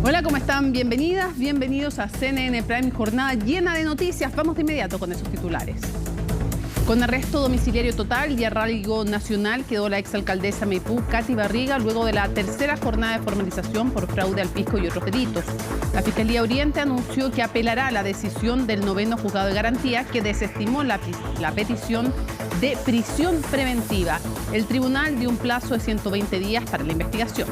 Hola, ¿cómo están? Bienvenidas, bienvenidos a CNN Prime, jornada llena de noticias. Vamos de inmediato con esos titulares. Con arresto domiciliario total y arraigo nacional quedó la exalcaldesa Maipú, Katy Barriga, luego de la tercera jornada de formalización por fraude al fisco y otros delitos. La Fiscalía Oriente anunció que apelará a la decisión del 9º Juzgado de Garantía, que desestimó la petición de prisión preventiva. El tribunal dio un plazo de 120 días para la investigación.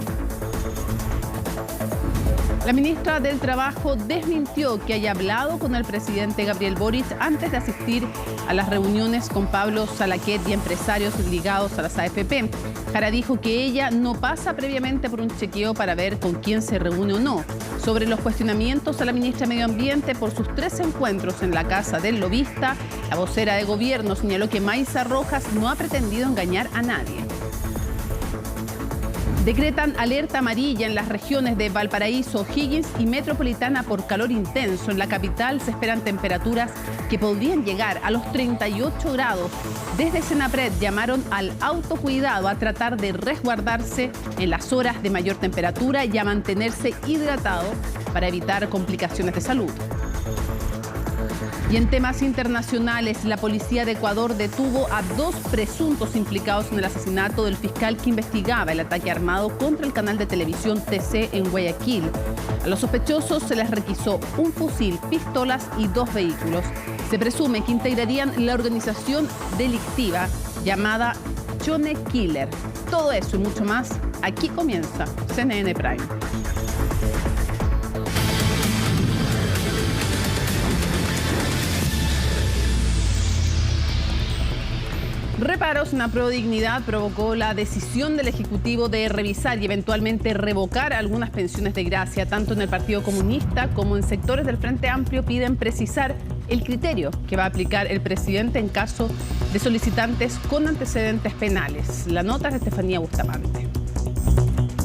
La ministra del Trabajo desmintió que haya hablado con el presidente Gabriel Boric antes de asistir a las reuniones con Pablo Salaquet y empresarios ligados a las AFP. Jara dijo que ella no pasa previamente por un chequeo para ver con quién se reúne o no. Sobre los cuestionamientos a la ministra de Medio Ambiente por sus 3 encuentros en la casa del lobista, la vocera de gobierno señaló que Maysa Rojas no ha pretendido engañar a nadie. Decretan alerta amarilla en las regiones de Valparaíso, O'Higgins y Metropolitana por calor intenso. En la capital se esperan temperaturas que podrían llegar a los 38 grados. Desde Senapred llamaron al autocuidado, a tratar de resguardarse en las horas de mayor temperatura y a mantenerse hidratado para evitar complicaciones de salud. Y en temas internacionales, la policía de Ecuador detuvo a 2 presuntos implicados en el asesinato del fiscal que investigaba el ataque armado contra el canal de televisión TC en Guayaquil. A los sospechosos se les requisó un fusil, pistolas y 2 vehículos. Se presume que integrarían la organización delictiva llamada Chone Killer. Todo eso y mucho más, aquí comienza CNN Prime. Reparos en Aprodignidad provocó la decisión del Ejecutivo de revisar y eventualmente revocar algunas pensiones de gracia. Tanto en el Partido Comunista como en sectores del Frente Amplio piden precisar el criterio que va a aplicar el presidente en caso de solicitantes con antecedentes penales. La nota es de Estefanía Bustamante.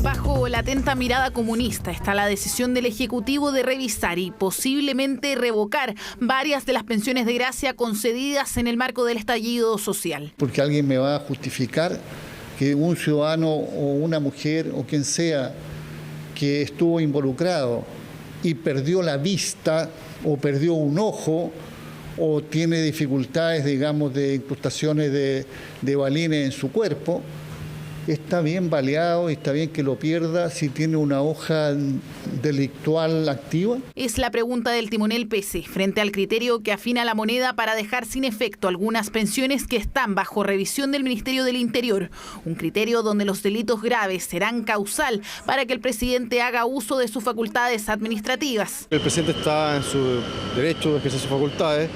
Bajo la atenta mirada comunista está la decisión del Ejecutivo de revisar y posiblemente revocar varias de las pensiones de gracia concedidas en el marco del estallido social. Porque alguien me va a justificar que un ciudadano o una mujer o quien sea que estuvo involucrado y perdió la vista o perdió un ojo o tiene dificultades, digamos, de incrustaciones de balines en su cuerpo, está bien baleado y está bien que lo pierda si tiene una hoja delictual activa? Es la pregunta del timonel PC frente al criterio que afina la moneda para dejar sin efecto algunas pensiones que están bajo revisión del Ministerio del Interior. Un criterio donde los delitos graves serán causal para que el presidente haga uso de sus facultades administrativas. El presidente está en su derecho de ejercer sus facultades,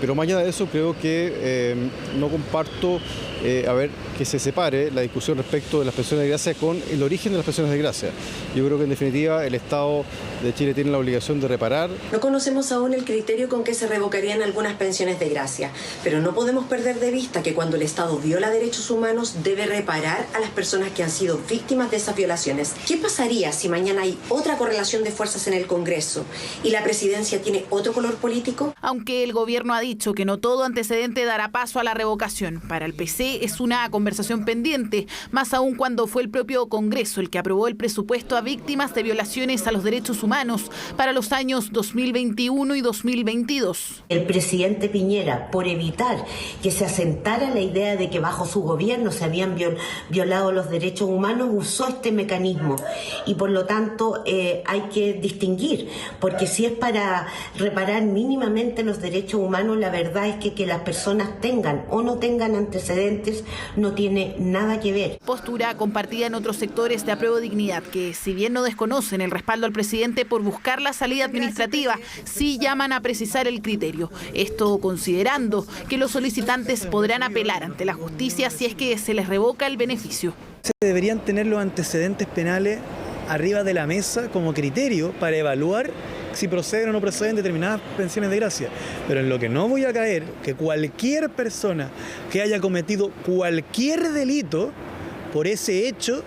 pero más allá de eso creo que no comparto que se separe la discusión respecto de las pensiones de gracia con el origen de las pensiones de gracia. Yo creo que en definitiva el Estado de Chile tiene la obligación de reparar. No conocemos aún el criterio con que se revocarían algunas pensiones de gracia, pero no podemos perder de vista que cuando el Estado viola derechos humanos debe reparar a las personas que han sido víctimas de esas violaciones. ¿Qué pasaría si mañana hay otra correlación de fuerzas en el Congreso y la presidencia tiene otro color político? Aunque el gobierno ha dicho que no todo antecedente dará paso a la revocación, para el PC es una conversación pendiente, más aún cuando fue el propio Congreso el que aprobó el presupuesto a víctimas de violaciones a los derechos humanos para los años 2021 y 2022. El presidente Piñera, por evitar que se asentara la idea de que bajo su gobierno se habían violado los derechos humanos, usó este mecanismo y por lo tanto hay que distinguir, porque si es para reparar mínimamente los derechos humanos, la verdad es que las personas tengan o no tengan antecedentes no tiene nada que ver. Postura compartida en otros sectores de Aprodignidad que, si bien no desconocen el respaldo al presidente por buscar la salida administrativa, sí llaman a precisar el criterio. Esto considerando que los solicitantes podrán apelar ante la justicia si es que se les revoca el beneficio. Deberían tener los antecedentes penales arriba de la mesa como criterio para evaluar si proceden o no proceden determinadas pensiones de gracia. Pero en lo que no voy a caer, que cualquier persona que haya cometido cualquier delito por ese hecho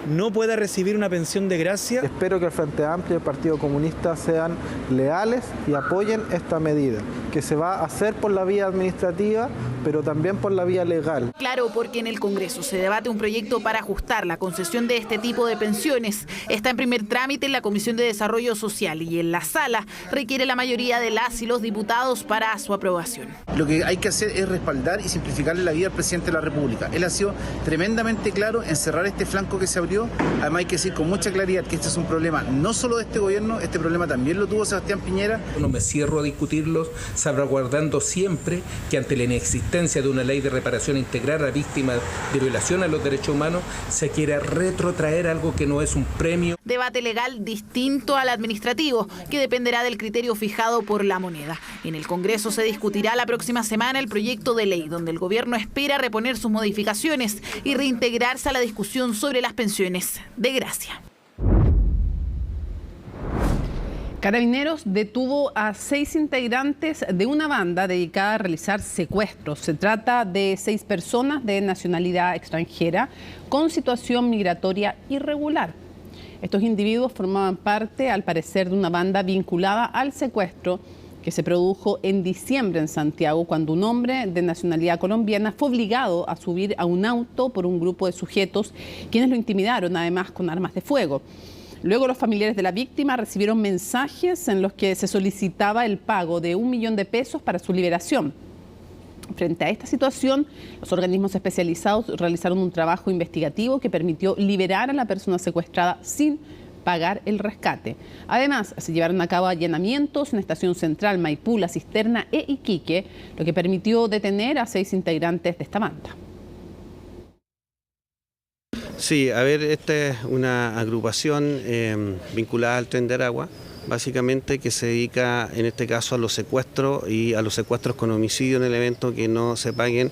no pueda recibir una pensión de gracia. Espero que el Frente Amplio y el Partido Comunista sean leales y apoyen esta medida, que se va a hacer por la vía administrativa, pero también por la vía legal. Claro, porque en el Congreso se debate un proyecto para ajustar la concesión de este tipo de pensiones. Está en primer trámite en la Comisión de Desarrollo Social y en la sala requiere la mayoría de las y los diputados para su aprobación. Lo que hay que hacer es respaldar y simplificarle la vida al presidente de la República. Él ha sido tremendamente claro en cerrar este flanco que se abrió. Además hay que decir con mucha claridad que este es un problema no solo de este gobierno, este problema también lo tuvo Sebastián Piñera. No me cierro a discutirlos, salvaguardando siempre que ante la inexistencia de una ley de reparación integral a víctimas de violación a los derechos humanos se quiera retrotraer algo que no es un premio. Debate legal distinto al administrativo, que dependerá del criterio fijado por la moneda. En el Congreso se discutirá la próxima semana el proyecto de ley, donde el gobierno espera reponer sus modificaciones y reintegrarse a la discusión sobre las pensiones de gracia. Carabineros detuvo a 6 integrantes de una banda dedicada a realizar secuestros. Se trata de 6 personas de nacionalidad extranjera con situación migratoria irregular. Estos individuos formaban parte, al parecer, de una banda vinculada al secuestro que se produjo en diciembre en Santiago, cuando un hombre de nacionalidad colombiana fue obligado a subir a un auto por un grupo de sujetos quienes lo intimidaron, además con armas de fuego. Luego los familiares de la víctima recibieron mensajes en los que se solicitaba el pago de 1 millón de pesos para su liberación. Frente a esta situación, los organismos especializados realizaron un trabajo investigativo que permitió liberar a la persona secuestrada sin pagar el rescate. Además, se llevaron a cabo allanamientos en Estación Central, Maipú, La Cisterna e Iquique, lo que permitió detener a 6 integrantes de esta banda. Sí, a ver, esta es una agrupación vinculada al Tren de Aragua, básicamente que se dedica en este caso a los secuestros y a los secuestros con homicidio en el evento que no se paguen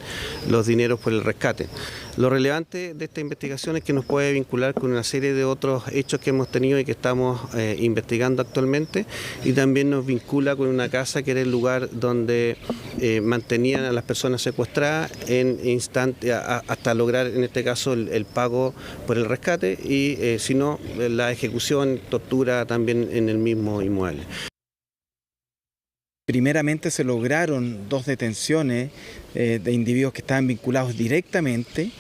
los dineros por el rescate. Lo relevante de esta investigación es que nos puede vincular con una serie de otros hechos que hemos tenido y que estamos investigando actualmente, y también nos vincula con una casa que era el lugar donde mantenían a las personas secuestradas en instante hasta lograr en este caso el pago por el rescate y si no la ejecución, tortura también en el mismo inmueble. Primeramente se lograron 2 detenciones de individuos que estaban vinculados directamente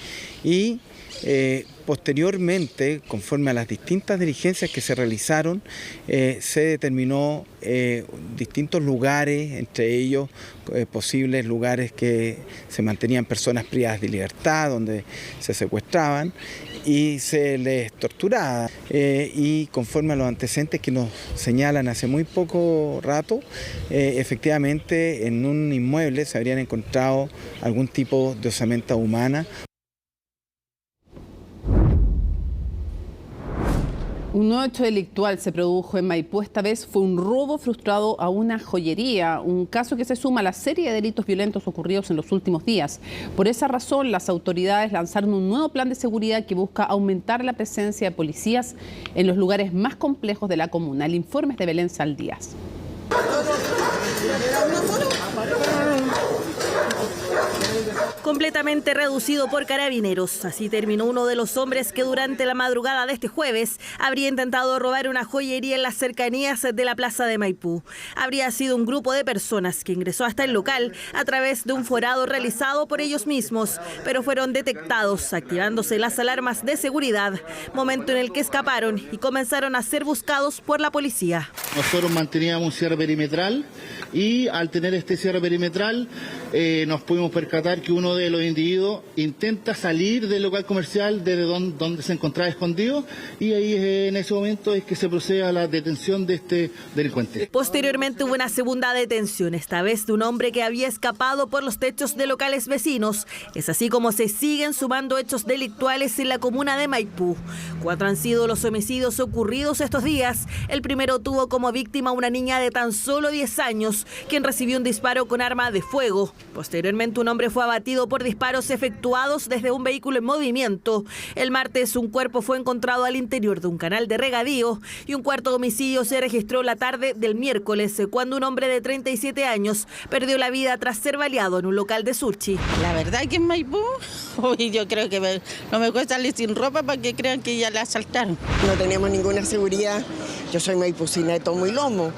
y posteriormente, conforme a las distintas diligencias que se realizaron, se determinó distintos lugares, entre ellos posibles lugares que se mantenían personas privadas de libertad, donde se secuestraban y se les torturaba. Y conforme a los antecedentes que nos señalan hace muy poco rato, efectivamente en un inmueble se habrían encontrado algún tipo de osamenta humana. Un nuevo hecho delictual se produjo en Maipú. Esta vez fue un robo frustrado a una joyería, un caso que se suma a la serie de delitos violentos ocurridos en los últimos días. Por esa razón, las autoridades lanzaron un nuevo plan de seguridad que busca aumentar la presencia de policías en los lugares más complejos de la comuna. El informe es de Belén Saldías. Completamente reducido por Carabineros. Así terminó uno de los hombres que durante la madrugada de este jueves habría intentado robar una joyería en las cercanías de la plaza de Maipú. Habría sido un grupo de personas que ingresó hasta el local a través de un forado realizado por ellos mismos, pero fueron detectados activándose las alarmas de seguridad, momento en el que escaparon y comenzaron a ser buscados por la policía. Nosotros manteníamos un cierre perimetral y al tener este cierre perimetral nos pudimos percatar que uno de los individuos intenta salir del local comercial desde donde se encontraba escondido, y ahí en ese momento es que se procede a la detención de este delincuente. Posteriormente hubo una segunda detención, esta vez de un hombre que había escapado por los techos de locales vecinos. Es así como se siguen sumando hechos delictuales en la comuna de Maipú. 4 han sido los homicidios ocurridos estos días. El primero tuvo como víctima una niña de tan solo 10 años, quien recibió un disparo con arma de fuego. Posteriormente, un hombre fue abatido por disparos efectuados desde un vehículo en movimiento. El martes, un cuerpo fue encontrado al interior de un canal de regadío, y un cuarto homicidio se registró la tarde del miércoles, cuando un hombre de 37 años perdió la vida tras ser baleado en un local de sushi. La verdad que en Maipú, yo creo que no me cuesta salir sin ropa para que crean que ya la asaltaron. No tenemos ninguna seguridad Yo soy maipucina de tomo y lomo,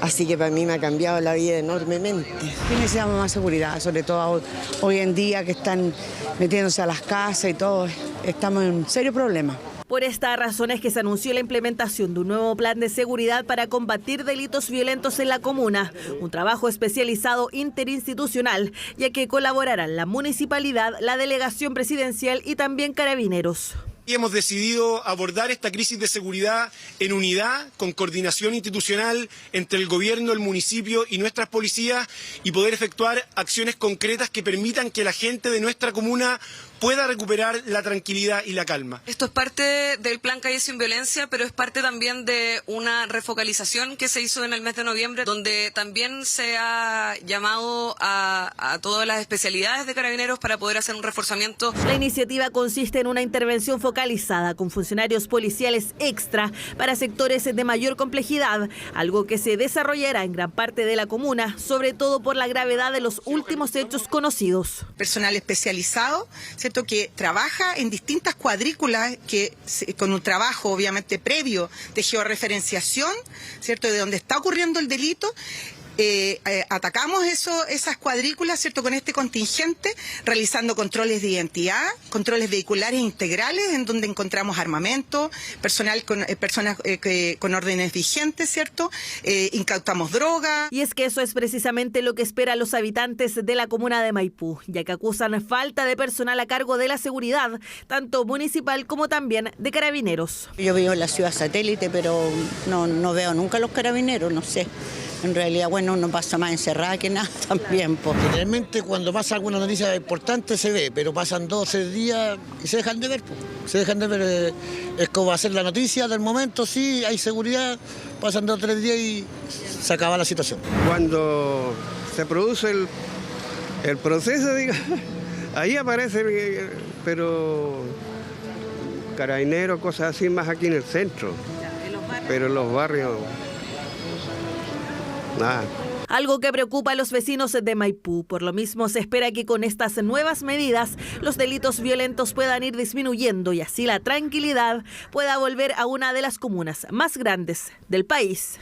así que para mí me ha cambiado la vida enormemente. Sí necesitamos más seguridad, sobre todo hoy en día que están metiéndose a las casas y todo. Estamos en un serio problema. Por esta razón es que se anunció la implementación de un nuevo plan de seguridad para combatir delitos violentos en la comuna, un trabajo especializado interinstitucional, ya que colaborarán la municipalidad, la delegación presidencial y también Carabineros. Y hemos decidido abordar esta crisis de seguridad en unidad, con coordinación institucional entre el gobierno, el municipio y nuestras policías, y poder efectuar acciones concretas que permitan que la gente de nuestra comuna pueda recuperar la tranquilidad y la calma. Esto es parte del Plan Calle Sin Violencia, pero es parte también de una refocalización que se hizo en el mes de noviembre, donde también se ha llamado a todas las especialidades de Carabineros para poder hacer un reforzamiento. La iniciativa consiste en una intervención focalizada con funcionarios policiales extra para sectores de mayor complejidad, algo que se desarrollará en gran parte de la comuna, sobre todo por la gravedad de los últimos hechos conocidos. Personal especializado, ¿cierto?, que trabaja en distintas cuadrículas, con un trabajo obviamente previo de georreferenciación, ¿cierto?, de donde está ocurriendo el delito. Atacamos esas cuadrículas, ¿cierto?, con este contingente, realizando controles de identidad, controles vehiculares integrales, en donde encontramos armamento, personas con órdenes vigentes, ¿cierto? Incautamos droga. Y es que eso es precisamente lo que esperan los habitantes de la comuna de Maipú, ya que acusan falta de personal a cargo de la seguridad, tanto municipal como también de Carabineros. Yo vivo en la ciudad satélite, pero no veo nunca los Carabineros, no sé. En realidad, bueno, uno pasa más encerrada que nada también. Generalmente cuando pasa alguna noticia importante se ve, pero pasan 2 o 3 días y se dejan de ver. Se dejan de ver, es como hacer la noticia del momento, sí, hay seguridad, pasan 2 o 3 días y se acaba la situación. Cuando se produce el proceso, digamos, ahí aparece, pero Carabineros, cosas así, más aquí en el centro, pero en los barrios... nada. Algo que preocupa a los vecinos de Maipú. Por lo mismo, se espera que con estas nuevas medidas los delitos violentos puedan ir disminuyendo y así la tranquilidad pueda volver a una de las comunas más grandes del país.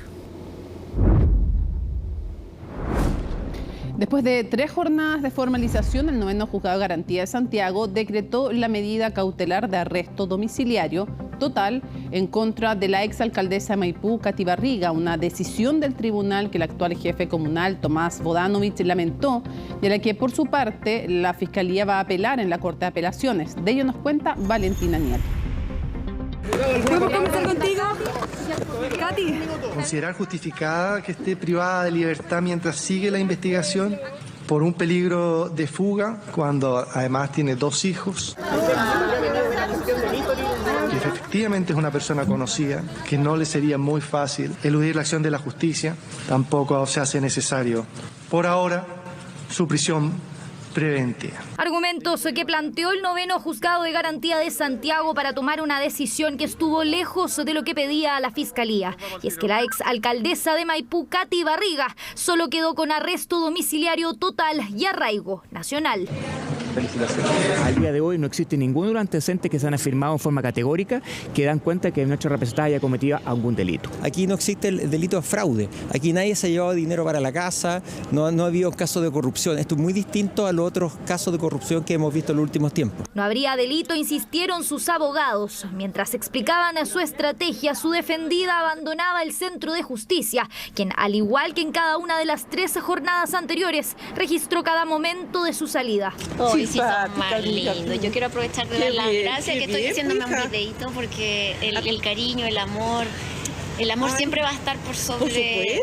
Después de 3 jornadas de formalización, el 9º Juzgado de Garantía de Santiago decretó la medida cautelar de arresto domiciliario total en contra de la exalcaldesa de Maipú, Katy Barriga, una decisión del tribunal que el actual jefe comunal, Tomás Bodanovich, lamentó y a la que, por su parte, la Fiscalía va a apelar en la Corte de Apelaciones. De ello nos cuenta Valentina Nieto. ¿Podemos comenzar contigo, Katy? Considerar justificada que esté privada de libertad mientras sigue la investigación por un peligro de fuga, cuando además tiene 2 hijos. Que efectivamente es una persona conocida, que no le sería muy fácil eludir la acción de la justicia, tampoco se hace necesario, por ahora, su prisión preventiva. Argumentos que planteó el 9º Juzgado de Garantía de Santiago para tomar una decisión que estuvo lejos de lo que pedía la Fiscalía. Y es que la exalcaldesa de Maipú, Katy Barriga, solo quedó con arresto domiciliario total y arraigo nacional. Al día de hoy no existe ningún otro antecedente que se han afirmado en forma categórica que dan cuenta que nuestra representada haya cometido algún delito. Aquí no existe el delito de fraude, aquí nadie se ha llevado dinero para la casa, no ha habido casos de corrupción. Esto es muy distinto a los otros casos de corrupción que hemos visto en los últimos tiempos. No habría delito, insistieron sus abogados. Mientras explicaban su estrategia, su defendida abandonaba el Centro de Justicia, quien, al igual que en cada una de las 13 jornadas anteriores, registró cada momento de su salida. Sí, son más lindos. Yo quiero aprovechar de dar las gracias que estoy haciéndome un videito porque el cariño, el amor siempre va a estar por sobre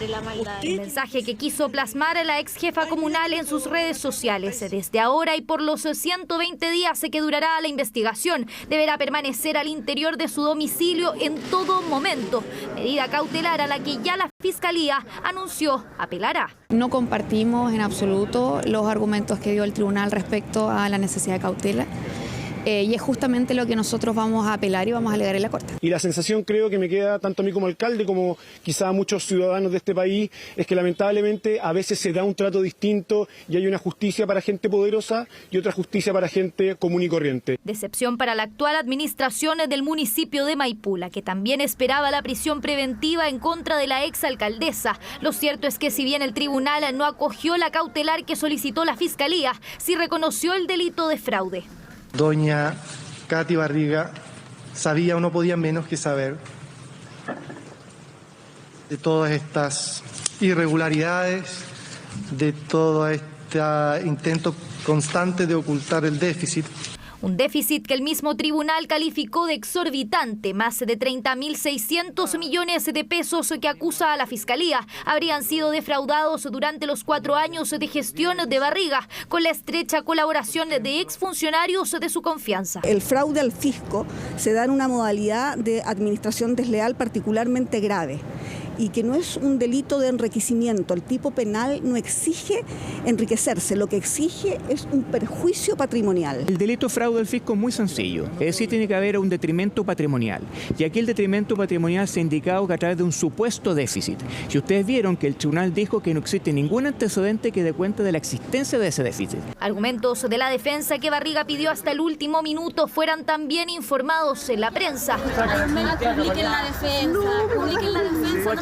la maldad. El mensaje que quiso plasmar a la ex jefa comunal en sus redes sociales. Desde ahora y por los 120 días que durará la investigación, deberá permanecer al interior de su domicilio en todo momento. Medida cautelar a la que ya la Fiscalía anunció apelará. No compartimos en absoluto los argumentos que dio el tribunal respecto a la necesidad de cautela. y es justamente lo que nosotros vamos a apelar y vamos a alegar en la Corte. Y la sensación creo que me queda tanto a mí como alcalde como quizá a muchos ciudadanos de este país es que lamentablemente a veces se da un trato distinto y hay una justicia para gente poderosa y otra justicia para gente común y corriente. Decepción para la actual administración del municipio de Maipú, la que también esperaba la prisión preventiva en contra de la exalcaldesa. Lo cierto es que si bien el tribunal no acogió la cautelar que solicitó la Fiscalía, sí reconoció el delito de fraude. Doña Katy Barriga sabía o no podía menos que saber de todas estas irregularidades, de todo este intento constante de ocultar el déficit. Un déficit que el mismo tribunal calificó de exorbitante. Más de 30.600 millones de pesos que acusa a la Fiscalía habrían sido defraudados durante los 4 años de gestión de Barriga, con la estrecha colaboración de exfuncionarios de su confianza. El fraude al fisco se da en una modalidad de administración desleal particularmente grave, y que no es un delito de enriquecimiento. El tipo penal no exige enriquecerse, lo que exige es un perjuicio patrimonial. El delito de fraude al fisco es muy sencillo, es decir, tiene que haber un detrimento patrimonial. Y aquí el detrimento patrimonial se ha indicado que a través de un supuesto déficit. Si ustedes vieron que el tribunal dijo que no existe ningún antecedente que dé cuenta de la existencia de ese déficit. Argumentos de la defensa que Barriga pidió hasta el último minuto fueran también informados en la prensa. Publiquen la defensa.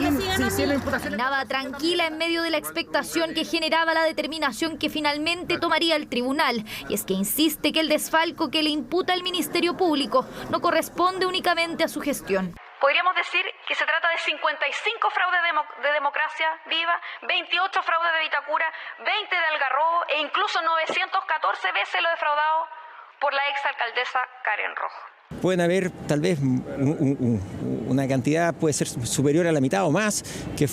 Caminaba tranquila en medio de la expectación que generaba la determinación que finalmente tomaría el tribunal. Y es que insiste que el desfalco que le imputa el Ministerio Público no corresponde únicamente a su gestión. Podríamos decir que se trata de 55 fraudes de democracia viva, 28 fraudes de Vitacura, 20 de Algarrobo e incluso 914 veces lo defraudado por la exalcaldesa Karen Rojo. Pueden haber tal vez una cantidad, puede ser superior a la mitad o más, que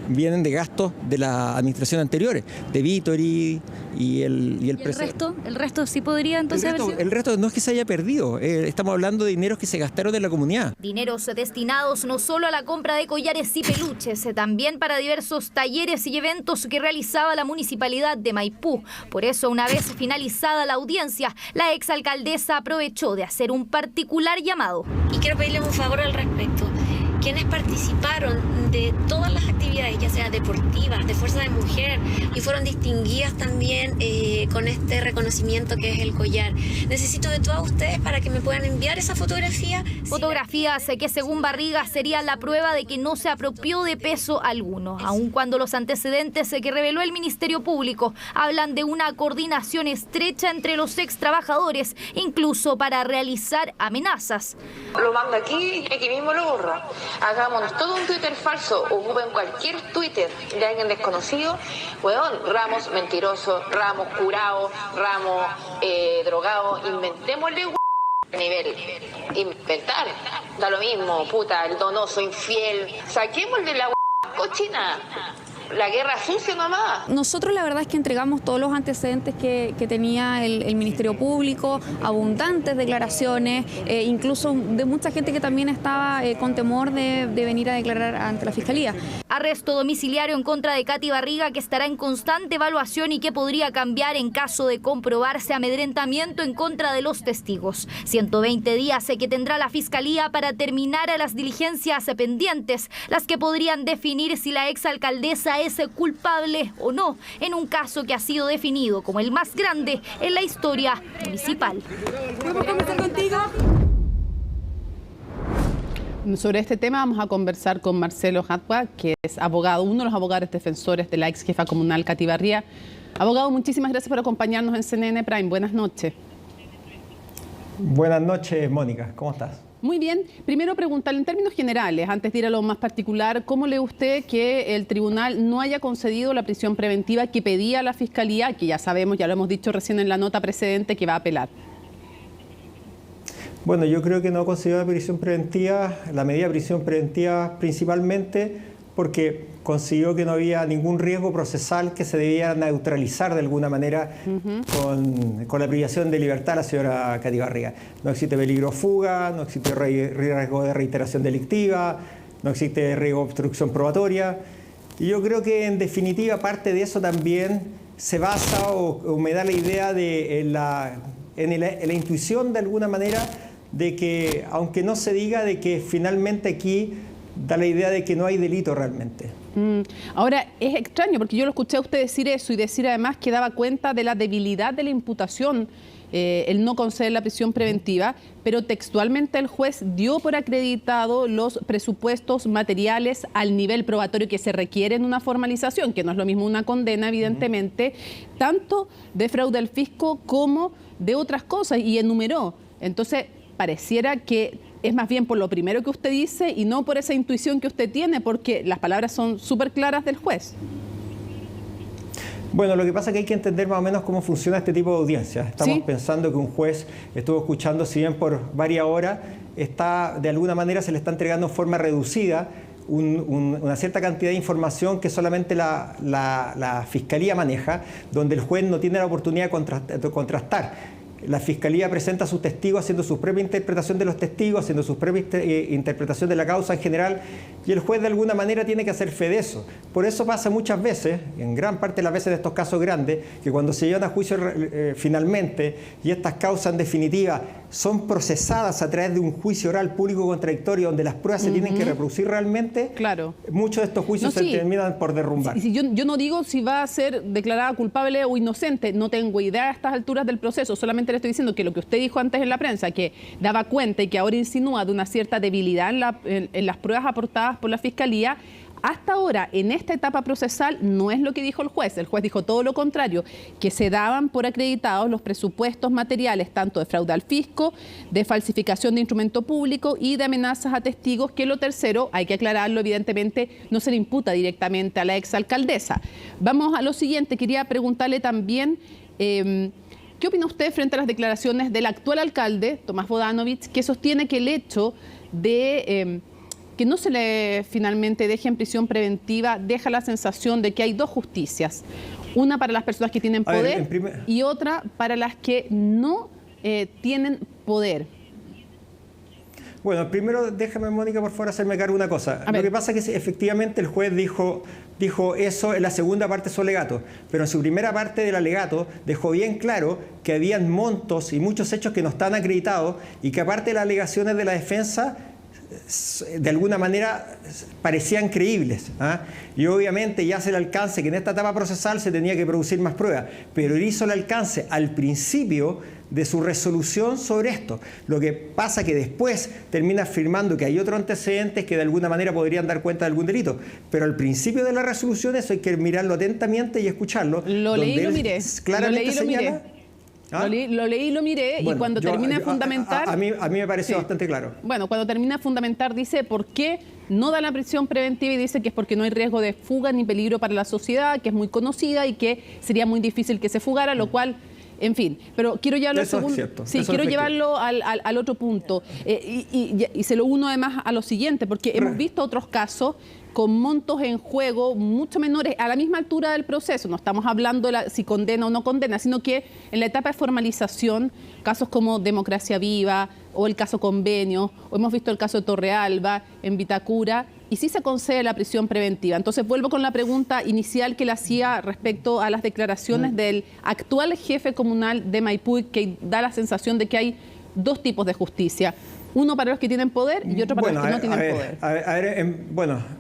vienen de gastos de la administración anteriores, de Vítori y el resto. ¿El resto sí podría entonces haber sido? El resto no es que se haya perdido, estamos hablando de dineros que se gastaron en la comunidad. Dineros destinados no solo a la compra de collares y peluches, también para diversos talleres y eventos que realizaba la municipalidad de Maipú. Por eso, una vez finalizada la audiencia, la exalcaldesa aprovechó de hacer un particular llamado. Y quiero pedirles un favor al respecto. Quienes participaron de todas las actividades, ya sea deportivas, de Fuerza de Mujer, y fueron distinguidas también con este reconocimiento que es el collar. Necesito de todos ustedes para que me puedan enviar esa fotografía. Fotografías que según Barriga serían la prueba de que no se apropió de peso alguno, aun cuando los antecedentes que reveló el Ministerio Público hablan de una coordinación estrecha entre los ex trabajadores, incluso para realizar amenazas. Lo mando aquí y aquí mismo lo borro. Hagámonos todo un Twitter falso, ocupen cualquier Twitter de alguien desconocido, weón, Ramos mentiroso, Ramos curado, Ramos drogado, inventémosle nivel, inventar, da lo mismo, puta, el donoso, infiel, saquémosle la cochina. La guerra sucia nomás. Nosotros la verdad es que entregamos todos los antecedentes que tenía el Ministerio Público, abundantes declaraciones, incluso de mucha gente que también estaba con temor de venir a declarar ante la Fiscalía. Arresto domiciliario en contra de Katy Barriga, que estará en constante evaluación y que podría cambiar en caso de comprobarse amedrentamiento en contra de los testigos. 120 días que tendrá la Fiscalía para terminar las diligencias pendientes, las que podrían definir si la exalcaldesa es culpable o no, en un caso que ha sido definido como el más grande en la historia municipal. ¿Podemos conversar contigo? Sobre este tema vamos a conversar con Marcelo Jadua, que es abogado, uno de los abogados defensores de la ex jefa comunal Katy Barriga. Abogado, muchísimas gracias por acompañarnos en CNN Prime. Buenas noches. Buenas noches, Mónica. ¿Cómo estás? Muy bien. Primero preguntarle en términos generales, antes de ir a lo más particular, ¿cómo lee usted que el tribunal no haya concedido la prisión preventiva que pedía la Fiscalía, que ya sabemos, ya lo hemos dicho recién en la nota precedente, que va a apelar? Bueno, yo creo que no ha concedido la prisión preventiva, la medida de prisión preventiva principalmente porque consiguió que no había ningún riesgo procesal que se debía neutralizar de alguna manera con la privación de libertad a la señora Katy Barriga. No existe peligro de fuga, no existe riesgo de reiteración delictiva, no existe riesgo de obstrucción probatoria. Y yo creo que en definitiva parte de eso también se basa o me da la idea de en la intuición de alguna manera de que, aunque no se diga, de que finalmente aquí da la idea de que no hay delito realmente. Ahora, es extraño porque yo lo escuché a usted decir eso y decir además que daba cuenta de la debilidad de la imputación, el no conceder la prisión preventiva, pero textualmente el juez dio por acreditado los presupuestos materiales al nivel probatorio que se requiere en una formalización, que no es lo mismo una condena, evidentemente, tanto de fraude al fisco como de otras cosas, y enumeró. Entonces, pareciera que es más bien por lo primero que usted dice y no por esa intuición que usted tiene, porque las palabras son súper claras del juez. Bueno, lo que pasa es que hay que entender más o menos cómo funciona este tipo de audiencia. Estamos pensando que un juez estuvo escuchando, si bien por varias horas, de alguna manera se le está entregando en forma reducida una cierta cantidad de información que solamente la Fiscalía maneja, donde el juez no tiene la oportunidad de contrastar. La Fiscalía presenta a sus testigos haciendo su propia interpretación de los testigos, haciendo su propia interpretación de la causa en general, y el juez de alguna manera tiene que hacer fe de eso. Por eso pasa muchas veces, en gran parte de las veces de estos casos grandes, que cuando se llevan a juicio finalmente y estas causas en definitiva son procesadas a través de un juicio oral público contradictorio donde las pruebas se tienen que reproducir realmente, muchos de estos juicios se terminan por derrumbar. Yo no digo si va a ser declarada culpable o inocente, no tengo idea a estas alturas del proceso, solamente le estoy diciendo que lo que usted dijo antes en la prensa, que daba cuenta y que ahora insinúa de una cierta debilidad en las pruebas aportadas por la Fiscalía, hasta ahora, en esta etapa procesal, no es lo que dijo el juez. El juez dijo todo lo contrario, que se daban por acreditados los presupuestos materiales, tanto de fraude al fisco, de falsificación de instrumento público y de amenazas a testigos, que lo tercero, hay que aclararlo, evidentemente, no se le imputa directamente a la exalcaldesa. Vamos a lo siguiente, quería preguntarle también, ¿qué opina usted frente a las declaraciones del actual alcalde, Tomás Bodanovich, que sostiene que el hecho de que no se le finalmente deje en prisión preventiva deja la sensación de que hay dos justicias? Una para las personas que tienen poder y otra para las que no tienen poder. Bueno, primero déjame, Mónica, por favor, hacerme cargo de una cosa. Lo que pasa es que efectivamente el juez dijo eso en la segunda parte de su alegato, pero en su primera parte del alegato dejó bien claro que habían montos y muchos hechos que no están acreditados y que aparte de las alegaciones de la defensa de alguna manera parecían creíbles, y obviamente ya hace el alcance que en esta etapa procesal se tenía que producir más pruebas, pero él hizo el alcance al principio de su resolución sobre esto. Lo que pasa que después termina afirmando que hay otros antecedentes que de alguna manera podrían dar cuenta de algún delito, pero al principio de la resolución eso hay que mirarlo atentamente y escucharlo. Lo leí y lo miré. Claramente señala. Lo leí y lo miré, y cuando termina de fundamentar... A mí me pareció bastante claro. Bueno, cuando termina de fundamentar dice por qué no da la prisión preventiva y dice que es porque no hay riesgo de fuga ni peligro para la sociedad, que es muy conocida y que sería muy difícil que se fugara, lo cual... En fin, pero quiero llevarlo llevarlo al otro punto, y se lo uno además a lo siguiente, porque hemos visto otros casos con montos en juego mucho menores a la misma altura del proceso. No estamos hablando de si condena o no condena, sino que en la etapa de formalización, casos como Democracia Viva o el caso Convenio, o hemos visto el caso de Torrealba en Vitacura, y sí se concede la prisión preventiva. Entonces vuelvo con la pregunta inicial que le hacía respecto a las declaraciones del actual jefe comunal de Maipú, que da la sensación de que hay dos tipos de justicia. Uno para los que tienen poder y otro para los que no tienen poder.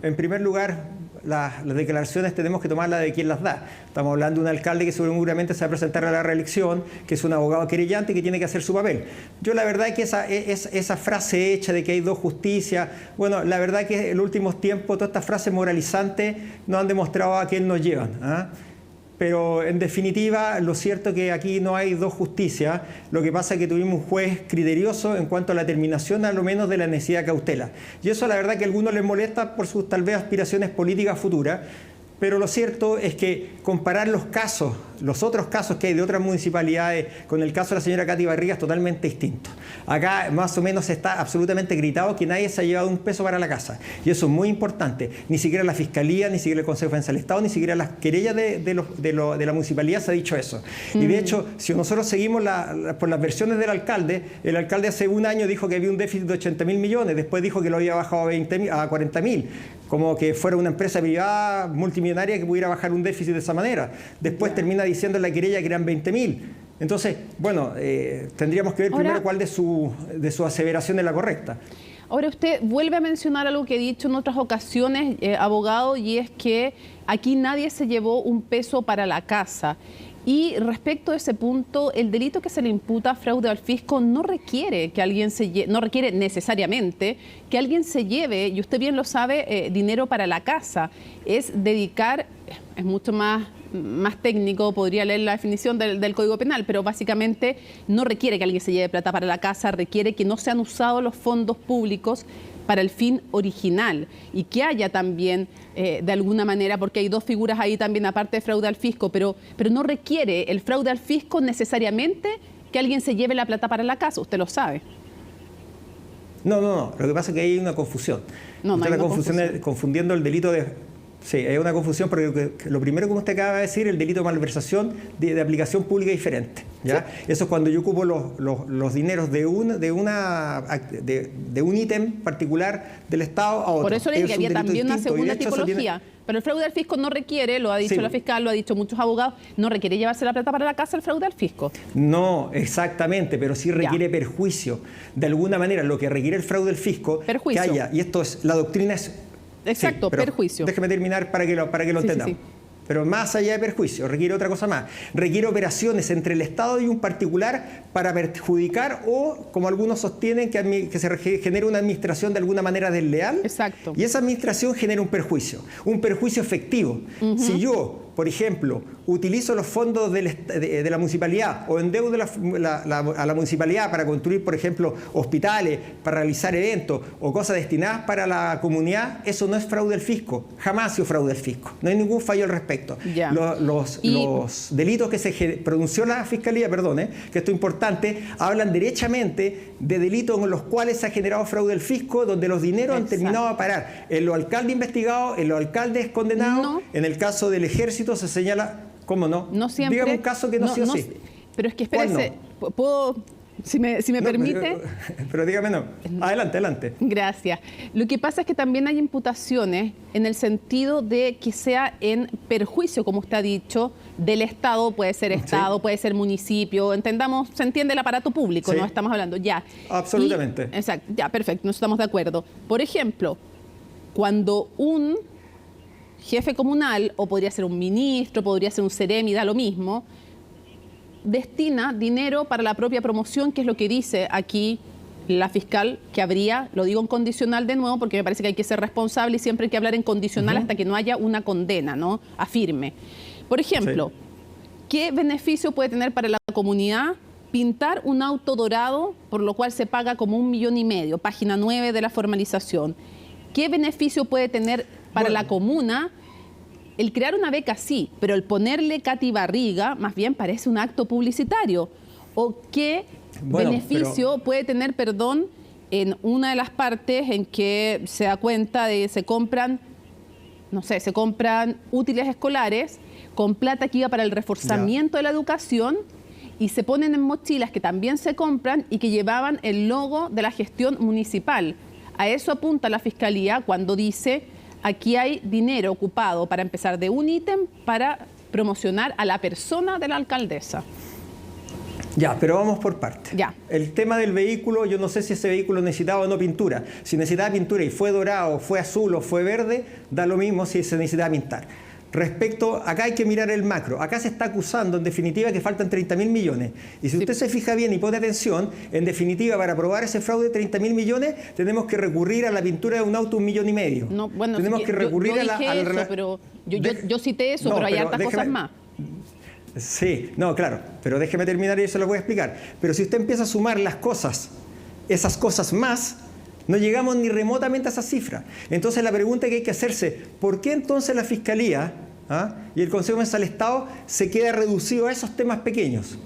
En primer lugar, las declaraciones tenemos que tomarlas de quien las da. Estamos hablando de un alcalde que seguramente se va a presentar a la reelección, que es un abogado querellante y que tiene que hacer su papel. Yo la verdad es que esa frase hecha de que hay dos justicias, bueno, la verdad es que en los últimos tiempos todas estas frases moralizantes nos han demostrado a quién nos llevan. Pero en definitiva, lo cierto es que aquí no hay dos justicias. Lo que pasa es que tuvimos un juez criterioso en cuanto a la determinación, a lo menos, de la necesidad de cautela. Y eso la verdad que a algunos les molesta por sus tal vez aspiraciones políticas futuras. Pero lo cierto es que comparar los casos, los otros casos que hay de otras municipalidades con el caso de la señora Katy Barriga es totalmente distinto. Acá más o menos está absolutamente gritado que nadie se ha llevado un peso para la casa. Y eso es muy importante. Ni siquiera la Fiscalía, ni siquiera el Consejo de Defensa del Estado, ni siquiera las querellas de la municipalidad se ha dicho eso. Y de hecho, si nosotros seguimos por las versiones del alcalde, el alcalde hace un año dijo que había un déficit de 80.000 millones, después dijo que lo había bajado a 40.000, como que fuera una empresa privada multimillonaria que pudiera bajar un déficit de esa manera. Después termina diciendo en la querella que eran 20.000. Entonces, bueno, tendríamos que ver primero cuál de su aseveración es la correcta. Ahora usted vuelve a mencionar algo que he dicho en otras ocasiones, abogado, y es que aquí nadie se llevó un peso para la casa. Y respecto a ese punto, el delito que se le imputa, fraude al fisco, no requiere que alguien no requiere necesariamente que alguien se lleve, y usted bien lo sabe, dinero para la casa. Es dedicar, es mucho más técnico, podría leer la definición del Código Penal, pero básicamente no requiere que alguien se lleve plata para la casa, requiere que no sean usados los fondos públicos para el fin original y que haya también, de alguna manera, porque hay dos figuras ahí también aparte de fraude al fisco, pero no requiere el fraude al fisco necesariamente que alguien se lleve la plata para la casa, usted lo sabe. No, lo que pasa es que hay una confusión. Usted está confundiendo el delito de... Sí, es una confusión porque lo primero que usted acaba de decir, el delito de malversación de aplicación pública diferente, ¿ya? Sí. Eso es cuando yo ocupo los dineros de un ítem particular del Estado a otro. Por eso le dije que había también una segunda tipología. Pero el fraude al fisco no requiere, lo ha dicho la fiscal, lo ha dicho muchos abogados, no requiere llevarse la plata para la casa el fraude al fisco. No, exactamente, pero sí requiere perjuicio. De alguna manera, lo que requiere el fraude al fisco, que haya, y esto es, la doctrina es... Exacto, perjuicio. Déjeme terminar para que lo entendamos. Sí. Pero más allá de perjuicio, requiere otra cosa más. Requiere operaciones entre el Estado y un particular para perjudicar o, como algunos sostienen, que se genere una administración de alguna manera desleal. Exacto. Y esa administración genera un perjuicio efectivo. Si yo, por ejemplo, utilizo los fondos de la municipalidad o endeudo a la municipalidad para construir, por ejemplo, hospitales, para realizar eventos o cosas destinadas para la comunidad, eso no es fraude al fisco. Jamás ha sido fraude al fisco. No hay ningún fallo al respecto. Los delitos que se pronunció la Fiscalía, que esto es importante, hablan derechamente de delitos en los cuales se ha generado fraude al fisco, donde los dineros han terminado a parar en los alcaldes investigados, en los alcaldes condenados. En el caso del ejército se señala... ¿Cómo no? No siempre. Dígame un caso que no sea así. Pero es que espérese, ¿puedo, si me permite? Pero dígame no. Adelante. Gracias. Lo que pasa es que también hay imputaciones en el sentido de que sea en perjuicio, como usted ha dicho, del Estado, puede ser Estado, puede ser municipio, entendamos, se entiende el aparato público, no estamos hablando, ya. Absolutamente. Exacto, ya, perfecto, nos estamos de acuerdo. Por ejemplo, cuando un jefe comunal, o podría ser un ministro, podría ser un seremi, da lo mismo, destina dinero para la propia promoción, que es lo que dice aquí la fiscal, que habría, lo digo en condicional de nuevo, porque me parece que hay que ser responsable y siempre hay que hablar en condicional hasta que no haya una condena, ¿no? Afirme. Por ejemplo, ¿qué beneficio puede tener para la comunidad pintar un auto dorado, por lo cual se paga como 1,5 millones, página 9 de la formalización? ¿Qué beneficio puede tener para la comuna el crear una beca? Sí, pero el ponerle Katy Barriga más bien parece un acto publicitario. ¿O qué beneficio puede tener, en una de las partes en que se da cuenta de que se compran útiles escolares con plata que iba para el reforzamiento de la educación y se ponen en mochilas que también se compran y que llevaban el logo de la gestión municipal? A eso apunta la Fiscalía cuando dice: aquí hay dinero ocupado para empezar de un ítem para promocionar a la persona de la alcaldesa. Ya, pero vamos por partes. Ya. El tema del vehículo, yo no sé si ese vehículo necesitaba o no pintura. Si necesitaba pintura y fue dorado, fue azul o fue verde, da lo mismo si se necesitaba pintar. Respecto, acá hay que mirar el macro. Acá se está acusando, en definitiva, que faltan 30.000 millones. Y si usted se fija bien y pone atención, en definitiva, para probar ese fraude de 30.000 millones, tenemos que recurrir a la pintura de un auto 1,5 millones. No, bueno, tenemos que recurrir yo cité eso, pero hay hartas cosas más. Sí, no, claro, pero déjeme terminar y eso lo voy a explicar. Pero si usted empieza a sumar las cosas, esas cosas más, no llegamos ni remotamente a esa cifra. Entonces la pregunta que hay que hacerse, ¿por qué entonces la Fiscalía y el Consejo Mensual del Estado se queda reducido a esos temas pequeños?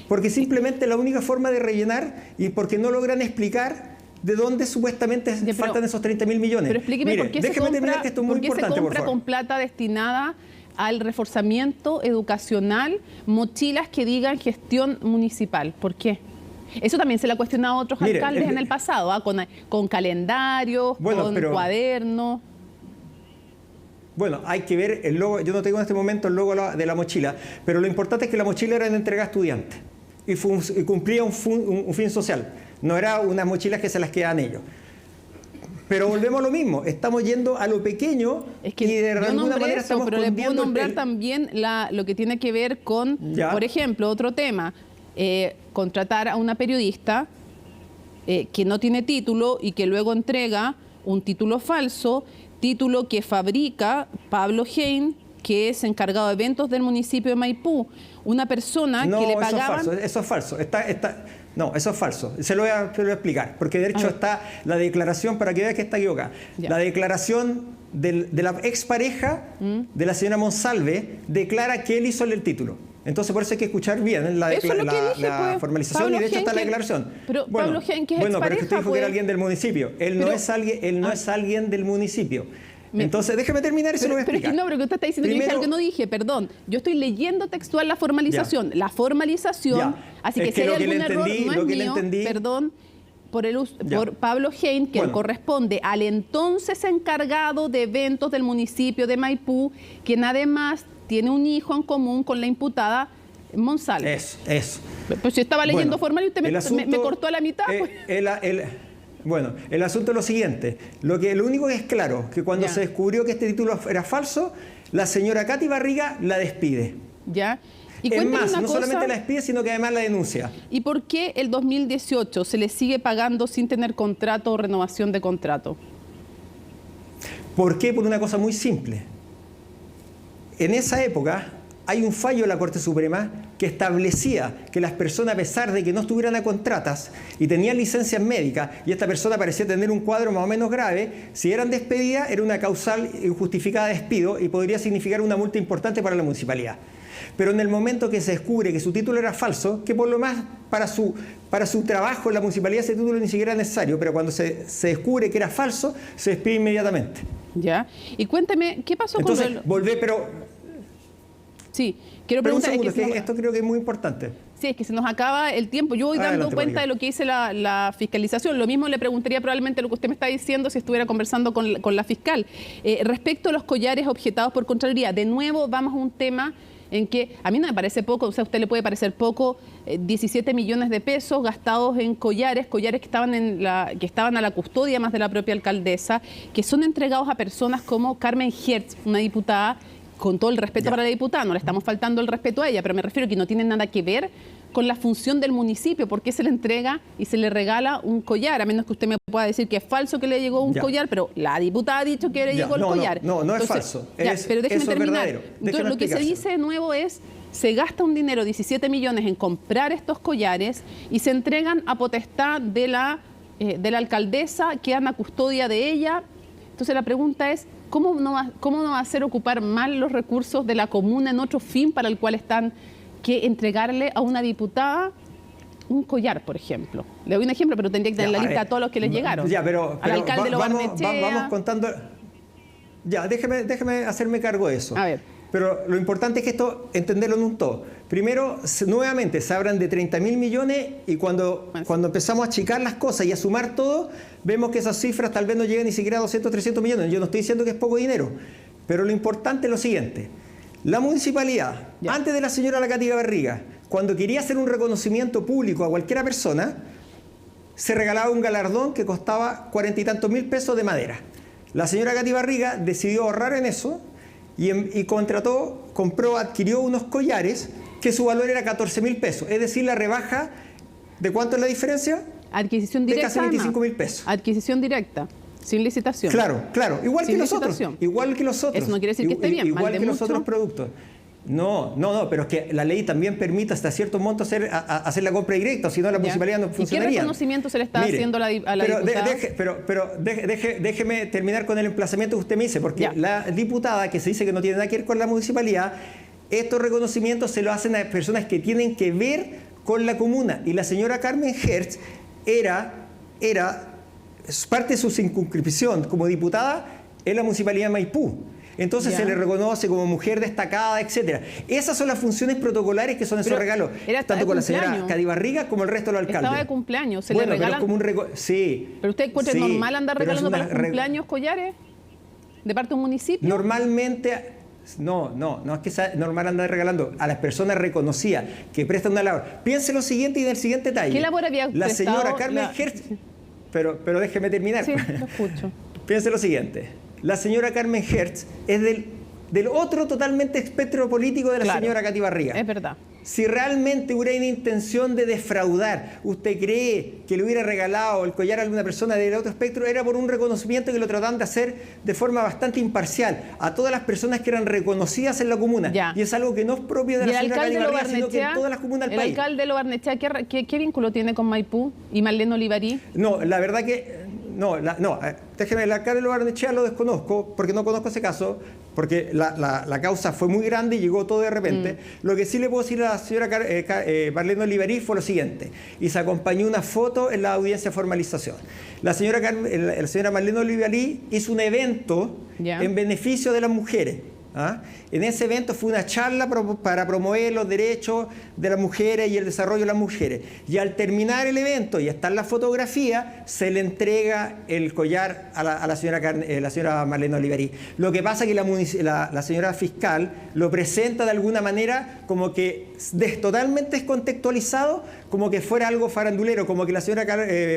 Porque simplemente la única forma de rellenar y porque no logran explicar de dónde supuestamente faltan esos 30.000 millones. Pero explíqueme, mire, ¿por qué se compra, que esto es muy importante, se compra con plata destinada al reforzamiento educacional mochilas que digan gestión municipal? ¿Por qué? Eso también se le ha cuestionado a otros alcaldes en el pasado, con calendarios, con cuadernos. Bueno, hay que ver el logo. Yo no tengo en este momento el logo de la mochila, pero lo importante es que la mochila era de entrega a estudiantes y cumplía un fin social. No era unas mochilas que se las quedaban ellos. Pero volvemos a lo mismo, estamos yendo a lo pequeño y de alguna manera estamos pero le puedo nombrar también lo que tiene que ver con, por ejemplo, otro tema, contratar a una periodista que no tiene título y que luego entrega un título falso, título que fabrica Pablo Hein, que es encargado de eventos del municipio de Maipú, una persona que le pagaban... No, eso es falso, No, eso es falso. Se lo voy a explicar. Porque de hecho está la declaración, para que veas que está equivocada. La declaración de la expareja de la señora Monsalve declara que él hizo el título. Entonces por eso hay que escuchar bien la formalización Pablo y de hecho está la declaración. Pero Pablo Hein, que es expareja, pero es que usted dijo que era alguien del municipio. Él no es alguien del municipio. Entonces, déjeme terminar y se lo voy a explicar. Pero que usted está diciendo que dije algo que no dije, perdón. Yo estoy leyendo textual la formalización. La formalización, así que si hay algún error, no es mío, perdón, por Pablo Hein, que corresponde al entonces encargado de eventos del municipio de Maipú, quien además tiene un hijo en común con la imputada Monsalve. Eso. Pues yo estaba leyendo formal y usted me cortó a la mitad. Bueno, el asunto es lo siguiente. Lo único que es claro, que cuando se descubrió que este título era falso, la señora Katy Barriga la despide. Ya. Y es más, no solamente la despide, sino que además la denuncia. ¿Y por qué el 2018 se le sigue pagando sin tener contrato o renovación de contrato? ¿Por qué? Por una cosa muy simple. En esa época hay un fallo de la Corte Suprema que establecía que las personas, a pesar de que no estuvieran a contratas y tenían licencias médicas, y esta persona parecía tener un cuadro más o menos grave, si eran despedidas era una causal injustificada de despido y podría significar una multa importante para la municipalidad. Pero en el momento que se descubre que su título era falso, que por lo más para su trabajo en la municipalidad ese título ni siquiera era necesario, pero cuando se descubre que era falso, se despide inmediatamente. Ya. Y cuénteme, ¿qué pasó con pero... Sí, quiero preguntar... esto creo que es muy importante. Sí, es que se nos acaba el tiempo. Yo voy dando cuenta de lo que dice la fiscalización. Lo mismo le preguntaría probablemente lo que usted me está diciendo si estuviera conversando con la fiscal. Respecto a los collares objetados por Contraloría, de nuevo vamos a un tema en que a mí no me parece poco, o sea, a usted le puede parecer poco, 17 millones de pesos gastados en collares que estaban a la custodia más de la propia alcaldesa, que son entregados a personas como Carmen Hertz, una diputada, con todo el respeto para la diputada, no le estamos faltando el respeto a ella, pero me refiero a que no tiene nada que ver con la función del municipio, porque se le entrega y se le regala un collar, a menos que usted me pueda decir que es falso que le llegó un collar, pero la diputada ha dicho que le llegó el collar. No es falso. Pero déjeme terminar. Entonces, lo que se dice de nuevo es, se gasta un dinero, 17 millones, en comprar estos collares y se entregan a potestad de la alcaldesa, quedan a custodia de ella. Entonces la pregunta es, ¿cómo no va a hacer ocupar mal los recursos de la comuna en otro fin para el cual están que entregarle a una diputada un collar, por ejemplo? Le doy un ejemplo, pero tendría que tener la lista a todos los que les llegaron. Al alcalde vamos contando. Ya, déjeme hacerme cargo de eso. A ver. Pero lo importante es que esto, entenderlo en un todo. Primero, nuevamente, se hablan de 30.000 millones y cuando empezamos a achicar las cosas y a sumar todo, vemos que esas cifras tal vez no llegan ni siquiera a 200, 300 millones. Yo no estoy diciendo que es poco dinero, pero lo importante es lo siguiente. La municipalidad, antes de la señora Katy Barriga, cuando quería hacer un reconocimiento público a cualquier persona, se regalaba un galardón que costaba 40 y tantos mil pesos de madera. La señora Katy Barriga decidió ahorrar en eso y adquirió unos collares que su valor era 14.000 pesos. Es decir, la rebaja, ¿de cuánto es la diferencia? Adquisición directa. De casi 25.000 pesos. Adquisición directa, sin licitación. Claro. Igual que los otros. Eso no quiere decir que esté bien. Igual que los otros productos. No, pero es que la ley también permite hasta cierto monto hacer la compra directa, o si no la municipalidad no funcionaría. ¿Y qué reconocimiento se le está haciendo a la diputada? Pero déjeme terminar con el emplazamiento que usted me dice, porque la diputada, que se dice que no tiene nada que ver con la municipalidad, estos reconocimientos se lo hacen a personas que tienen que ver con la comuna. Y la señora Carmen Hertz era parte de su circunscripción como diputada en la municipalidad de Maipú. Entonces se le reconoce como mujer destacada, etcétera. Esas son las funciones protocolares que son esos regalos, tanto con la señora Katy Barriga como el resto de los alcaldes. Estaba de cumpleaños, se le regalan... Pero como sí. ¿Pero usted encuentra normal andar regalando para los cumpleaños collares? de parte de un municipio. Normalmente... No es que sea normal andar regalando a las personas reconocidas que prestan una labor. Piense lo siguiente y del siguiente detalle. ¿Qué labor había la prestado? Señora Carmen Hertz, pero déjeme terminar. Sí, lo escucho. Piense lo siguiente. La señora Carmen Hertz es del otro totalmente espectro político de la señora Katy Barriga. Es verdad. Si realmente hubiera una intención de defraudar, ¿usted cree que le hubiera regalado el collar a alguna persona del otro espectro? Era por un reconocimiento que lo trataban de hacer de forma bastante imparcial a todas las personas que eran reconocidas en la comuna. Ya. Y es algo que no es propio de la señora Katy Barriga, sino que en todas las comunas del país. ¿El alcalde de Lo Barnechea qué vínculo tiene con Maipú y Marlene Olivarí? No, la verdad que... déjeme, el alcalde de Lo Barnechea lo desconozco, porque no conozco ese caso, porque la causa fue muy grande y llegó todo de repente. Lo que sí le puedo decir a la señora Marlene Olivarí fue lo siguiente, y se acompañó una foto en la audiencia de formalización. La señora Marlene Olivarí hizo un evento en beneficio de las mujeres. En ese evento fue una charla para promover los derechos de las mujeres y el desarrollo de las mujeres. Y al terminar el evento, y está en la fotografía, se le entrega el collar a la señora Marlene Olivarí. Lo que pasa es que la señora fiscal lo presenta de alguna manera como que totalmente descontextualizado, como que fuera algo farandulero, como que la señora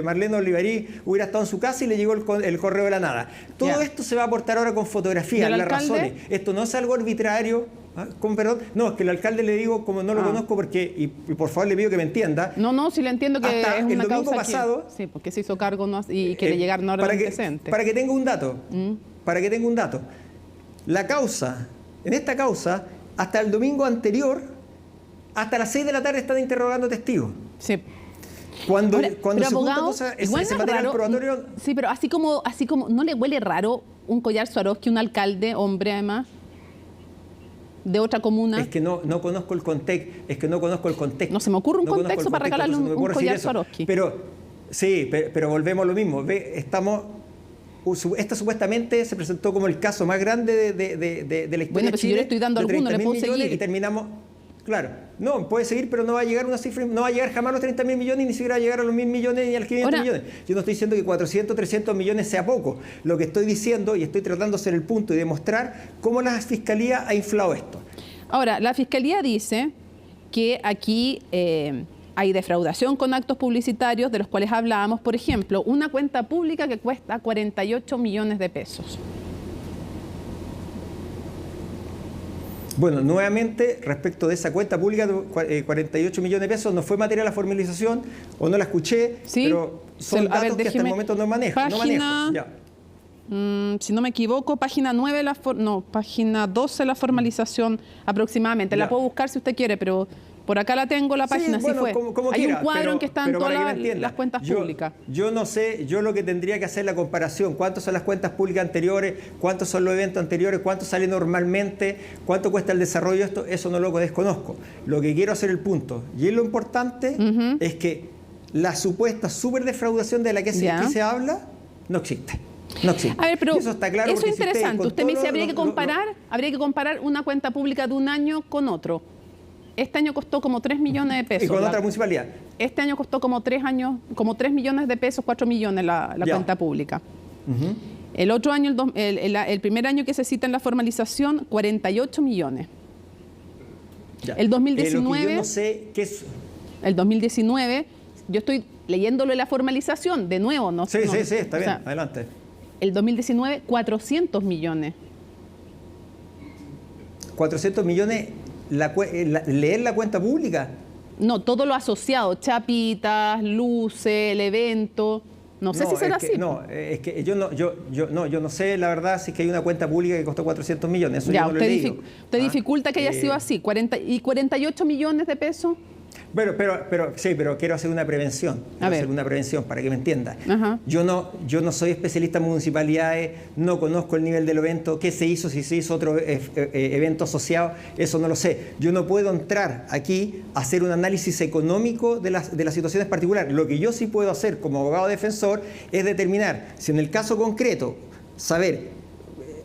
Marlene Olivarí hubiera estado en su casa y le llegó el correo de la nada. Todo esto se va a aportar ahora con fotografías, las razones. Esto no es algo arbitrario. ¿Con perdón? No, es que el alcalde le digo, como no lo conozco, porque, y por favor le pido que me entienda. No, sí le entiendo que hasta es una el domingo causa pasado, sí, porque se hizo cargo y quiere llegar no antecedentes. Para que tenga un dato, en esta causa, hasta el domingo anterior, hasta las 6 de la tarde están interrogando testigos. Sí. Cuando se juntan cosas, ese material probatorio... Sí, pero así como, ¿no le huele raro un collar Swarovski, un alcalde, hombre además, de otra comuna? Es que no conozco el contexto. No se me ocurre un contexto para regalarle un collar Swarovski. Pero volvemos a lo mismo. Esta supuestamente se presentó como el caso más grande de la historia. Bueno, pero si yo le estoy dando alguno, le puedo seguir. Y terminamos... Claro, no, puede seguir, pero no va a llegar una cifra, no va a llegar jamás a los 30.000 millones, ni siquiera va a llegar a los 1.000 millones ni a los 500 millones. Yo no estoy diciendo que 400, 300 millones sea poco. Lo que estoy diciendo, y estoy tratando de hacer el punto y demostrar cómo la Fiscalía ha inflado esto. Ahora, la Fiscalía dice que aquí hay defraudación con actos publicitarios, de los cuales hablábamos. Por ejemplo, una cuenta pública que cuesta 48 millones de pesos. Bueno, nuevamente, respecto de esa cuenta pública de 48 millones de pesos, no fue materia de la formalización, o no la escuché, pero son datos que hasta el momento no manejo. Si no me equivoco, página 9, página 12 la formalización aproximadamente. La puedo buscar si usted quiere, pero por acá la tengo, la página, sí fue. Hay un cuadro en que están todas las cuentas públicas. Yo no sé, yo lo que tendría que hacer la comparación, cuántas son las cuentas públicas anteriores, cuántos son los eventos anteriores, cuánto sale normalmente, cuánto cuesta el desarrollo de esto, eso no lo desconozco. Lo que quiero hacer el punto, y es lo importante, es que la supuesta superdefraudación de la que aquí se habla, no existe. No existe. A ver, pero eso está claro, eso es interesante. Usted me dice, habría que comparar una cuenta pública de un año con otro. Este año costó como 3 millones de pesos. ¿Y con otra municipalidad? Este año costó como 3 millones de pesos, 4 millones la cuenta pública. El otro año, el primer año que se cita en la formalización, 48 millones. El 2019... yo no sé qué es... El 2019, yo estoy leyéndolo en la formalización, de nuevo, ¿no? Sí, está bien, adelante. El 2019, 400 millones. 400 millones... ¿Leer la cuenta pública? No, todo lo asociado, chapitas, luces, el evento. No sé si será así. No, es que yo no sé la verdad si es que hay una cuenta pública que costó 400 millones. Eso yo no lo he leído. Usted dificulta que haya sido así. 48 millones de pesos. Pero quiero hacer una prevención. Para que me entienda. Yo no soy especialista en municipalidades, no conozco el nivel del evento, qué se hizo, si se hizo otro evento asociado, eso no lo sé. Yo no puedo entrar aquí a hacer un análisis económico de las situaciones particulares. Lo que yo sí puedo hacer como abogado defensor es determinar si en el caso concreto, saber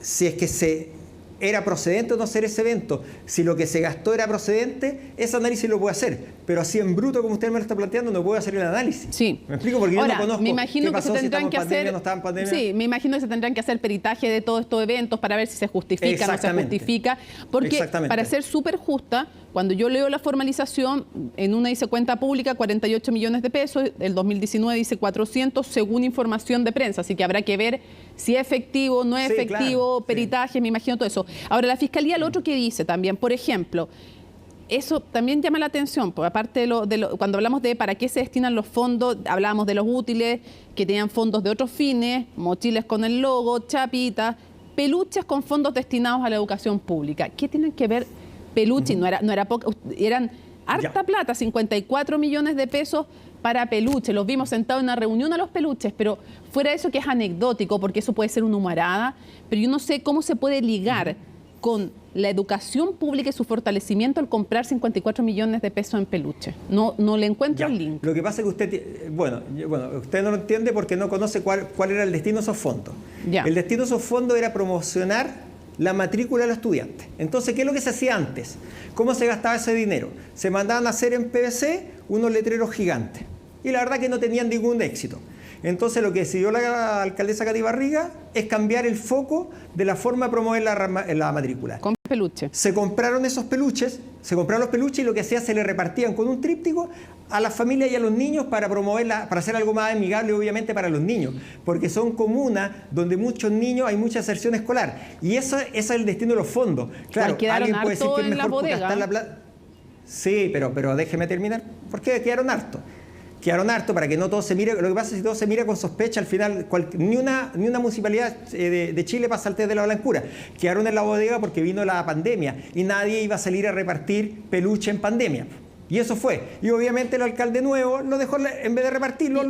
si es que era procedente o no hacer ese evento, si lo que se gastó era procedente, ese análisis lo puedo hacer. pero así en bruto como usted me lo está planteando no puedo hacer el análisis. Sí. ¿Me explico? Porque ahora, yo no conozco me imagino qué pasó, que se tendrán que hacer, no estaba en pandemia. Sí, me imagino que se tendrán que hacer peritaje de todos estos eventos para ver si se justifica o no se justifica. Porque, para ser súper justa, cuando yo leo la formalización, en una dice cuenta pública 48 millones de pesos, el 2019 dice 400 según información de prensa, así que habrá que ver si es efectivo, no es efectivo, peritaje, me imagino todo eso. Ahora, la Fiscalía, lo otro que dice también, por ejemplo, eso también llama la atención, porque aparte cuando hablamos de para qué se destinan los fondos, hablábamos de los útiles, que tenían fondos de otros fines, mochilas con el logo, chapitas, peluches con fondos destinados a la educación pública. ¿Qué tienen que ver peluches? No era poca, eran harta plata, 54 millones de pesos para peluches. Los vimos sentados en una reunión a los peluches, pero fuera de eso, que es anecdótico, porque eso puede ser una humarada, pero yo no sé cómo se puede ligar con la educación pública y su fortalecimiento al comprar 54 millones de pesos en peluche. No le encuentro el link. Lo que pasa es que usted, usted no lo entiende porque no conoce cuál era el destino de esos fondos. El destino de esos fondos era promocionar la matrícula de los estudiantes. Entonces, ¿qué es lo que se hacía antes? ¿Cómo se gastaba ese dinero? Se mandaban a hacer en PVC unos letreros gigantes. Y la verdad que no tenían ningún éxito. Entonces lo que decidió la alcaldesa Katy Barriga es cambiar el foco de la forma de promover la matrícula. Con peluche. Se compraron los peluches y lo que hacía, se le repartían con un tríptico a las familias y a los niños para promoverla, para hacer algo más amigable obviamente para los niños, porque son comunas donde muchos niños hay mucha deserción escolar y eso es el destino de los fondos. Claro, alguien puede decir que es mejor gastar la plata. Sí, pero déjeme terminar. ¿Por qué quedaron hartos? Quedaron harto para que no todo se mire. Lo que pasa es que si todo se mira con sospecha, al final ni una municipalidad de Chile pasa al test de la blancura. Quedaron en la bodega porque vino la pandemia y nadie iba a salir a repartir peluche en pandemia. Y eso fue. Y obviamente el alcalde nuevo lo dejó, en vez de repartirlo,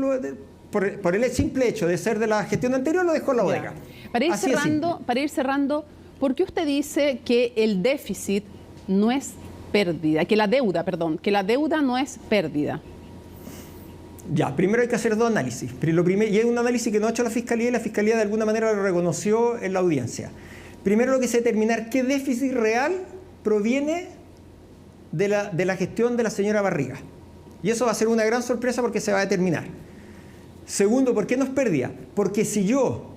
por el simple hecho de ser de la gestión anterior, lo dejó en la bodega. Para ir cerrando, ¿por qué usted dice que el déficit no es pérdida? Que la deuda no es pérdida. Ya, primero hay que hacer dos análisis. Y es un análisis que no ha hecho la Fiscalía y la Fiscalía de alguna manera lo reconoció en la audiencia. Primero lo que es determinar qué déficit real proviene de la gestión de la señora Barriga. Y eso va a ser una gran sorpresa porque se va a determinar. Segundo, ¿por qué no es pérdida? Porque si yo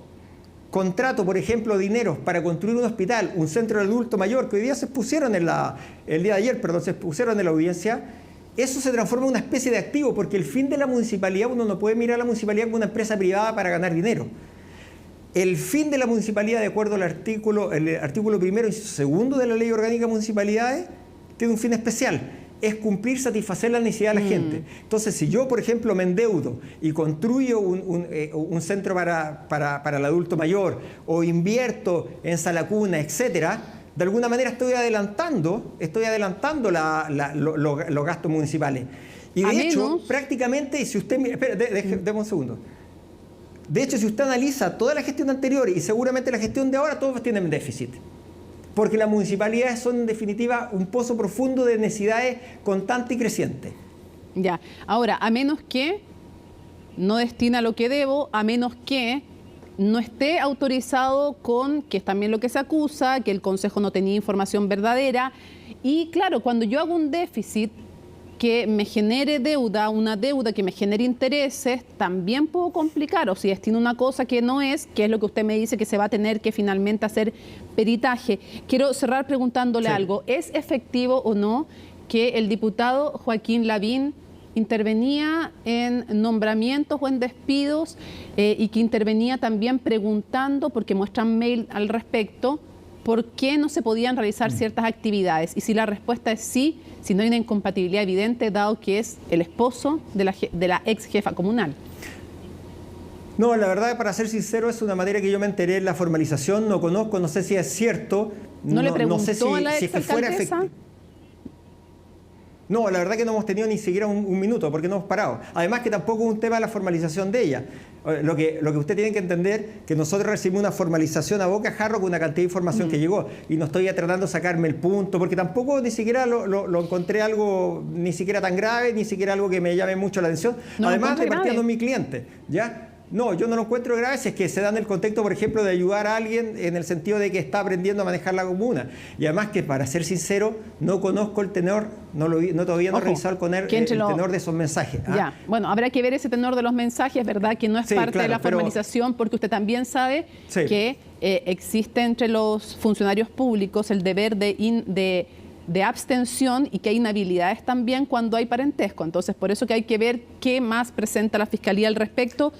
contrato, por ejemplo, dineros para construir un hospital, un centro de adulto mayor, que hoy día se expusieron el día de ayer, se expusieron en la audiencia, eso se transforma en una especie de activo, porque el fin de la municipalidad, uno no puede mirar a la municipalidad como una empresa privada para ganar dinero. El fin de la municipalidad, de acuerdo al artículo 1 y segundo de la Ley Orgánica de Municipalidades, tiene un fin especial, es cumplir, satisfacer la necesidad de la gente. Entonces, si yo, por ejemplo, me endeudo y construyo un centro para el adulto mayor, o invierto en sala cuna, etcétera, de alguna manera estoy adelantando los gastos municipales. Y de hecho, prácticamente, si usted mira, déjeme un segundo. De hecho, si usted analiza toda la gestión anterior y seguramente la gestión de ahora, todos tienen déficit. Porque las municipalidades son, en definitiva, un pozo profundo de necesidades constante y creciente. Ya, ahora, a menos que no destina lo que debo, a menos que no esté autorizado que es también lo que se acusa, que el Consejo no tenía información verdadera. Y claro, cuando yo hago un déficit que me genere una deuda que me genere intereses, también puedo complicar, o si destino una cosa que no es, que es lo que usted me dice que se va a tener que finalmente hacer peritaje. Quiero cerrar preguntándole algo. ¿Es efectivo o no que el diputado Joaquín Lavín intervenía en nombramientos o en despidos y que intervenía también preguntando, porque muestran mail al respecto, por qué no se podían realizar ciertas actividades? Y si la respuesta es sí, si no hay una incompatibilidad evidente, dado que es el esposo de la ex jefa comunal. No, la verdad, para ser sincero, es una materia que yo me enteré en la formalización, no conozco, no sé si es cierto. ¿No le preguntó sé a la ex alcaldesa? No, la verdad que no hemos tenido ni siquiera un minuto, porque no hemos parado. Además que tampoco es un tema de la formalización de ella. Lo que usted tiene que entender que nosotros recibimos una formalización a bocajarro con una cantidad de información que llegó. Y no estoy tratando de sacarme el punto, porque tampoco ni siquiera lo encontré algo ni siquiera tan grave, ni siquiera algo que me llame mucho la atención. Además, de partida no es mi cliente, ¿ya? No, yo no lo encuentro grave si es que se da en el contexto, por ejemplo, de ayudar a alguien en el sentido de que está aprendiendo a manejar la comuna. Y además que, para ser sincero, no conozco el tenor, todavía no he revisado el tenor de esos mensajes. Ya, bueno, habrá que ver ese tenor de los mensajes, ¿verdad? Que no es parte de la formalización, porque usted también sabe que existe entre los funcionarios públicos el deber de abstención y que hay inhabilidades también cuando hay parentesco. Entonces, por eso que hay que ver qué más presenta la Fiscalía al respecto.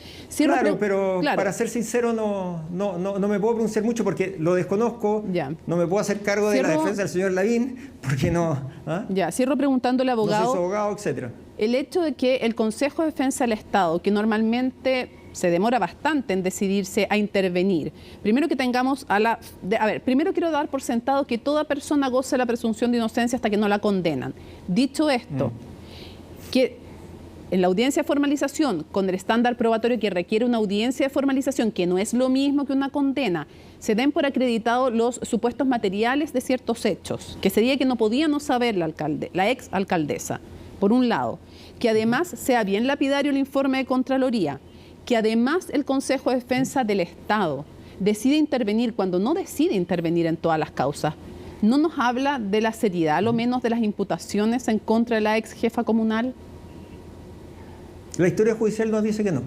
Pero para ser sincero no me puedo pronunciar mucho porque lo desconozco, no me puedo hacer cargo de la defensa del señor Lavín, porque no... Ya, cierro preguntándole, abogado... No soy su abogado, etcétera. El hecho de que el Consejo de Defensa del Estado, que normalmente se demora bastante en decidirse a intervenir. Primero que tengamos primero quiero dar por sentado que toda persona goza de la presunción de inocencia hasta que no la condenan. Dicho esto, que en la audiencia de formalización, con el estándar probatorio que requiere una audiencia de formalización, que no es lo mismo que una condena, se den por acreditados los supuestos materiales de ciertos hechos, que sería que no podía no saber la ex alcaldesa, por un lado, que además sea bien lapidario el informe de Contraloría, que además el Consejo de Defensa del Estado decide intervenir cuando no decide intervenir en todas las causas. ¿No nos habla de la seriedad, a lo menos, de las imputaciones en contra de la ex jefa comunal? La historia judicial nos dice que no.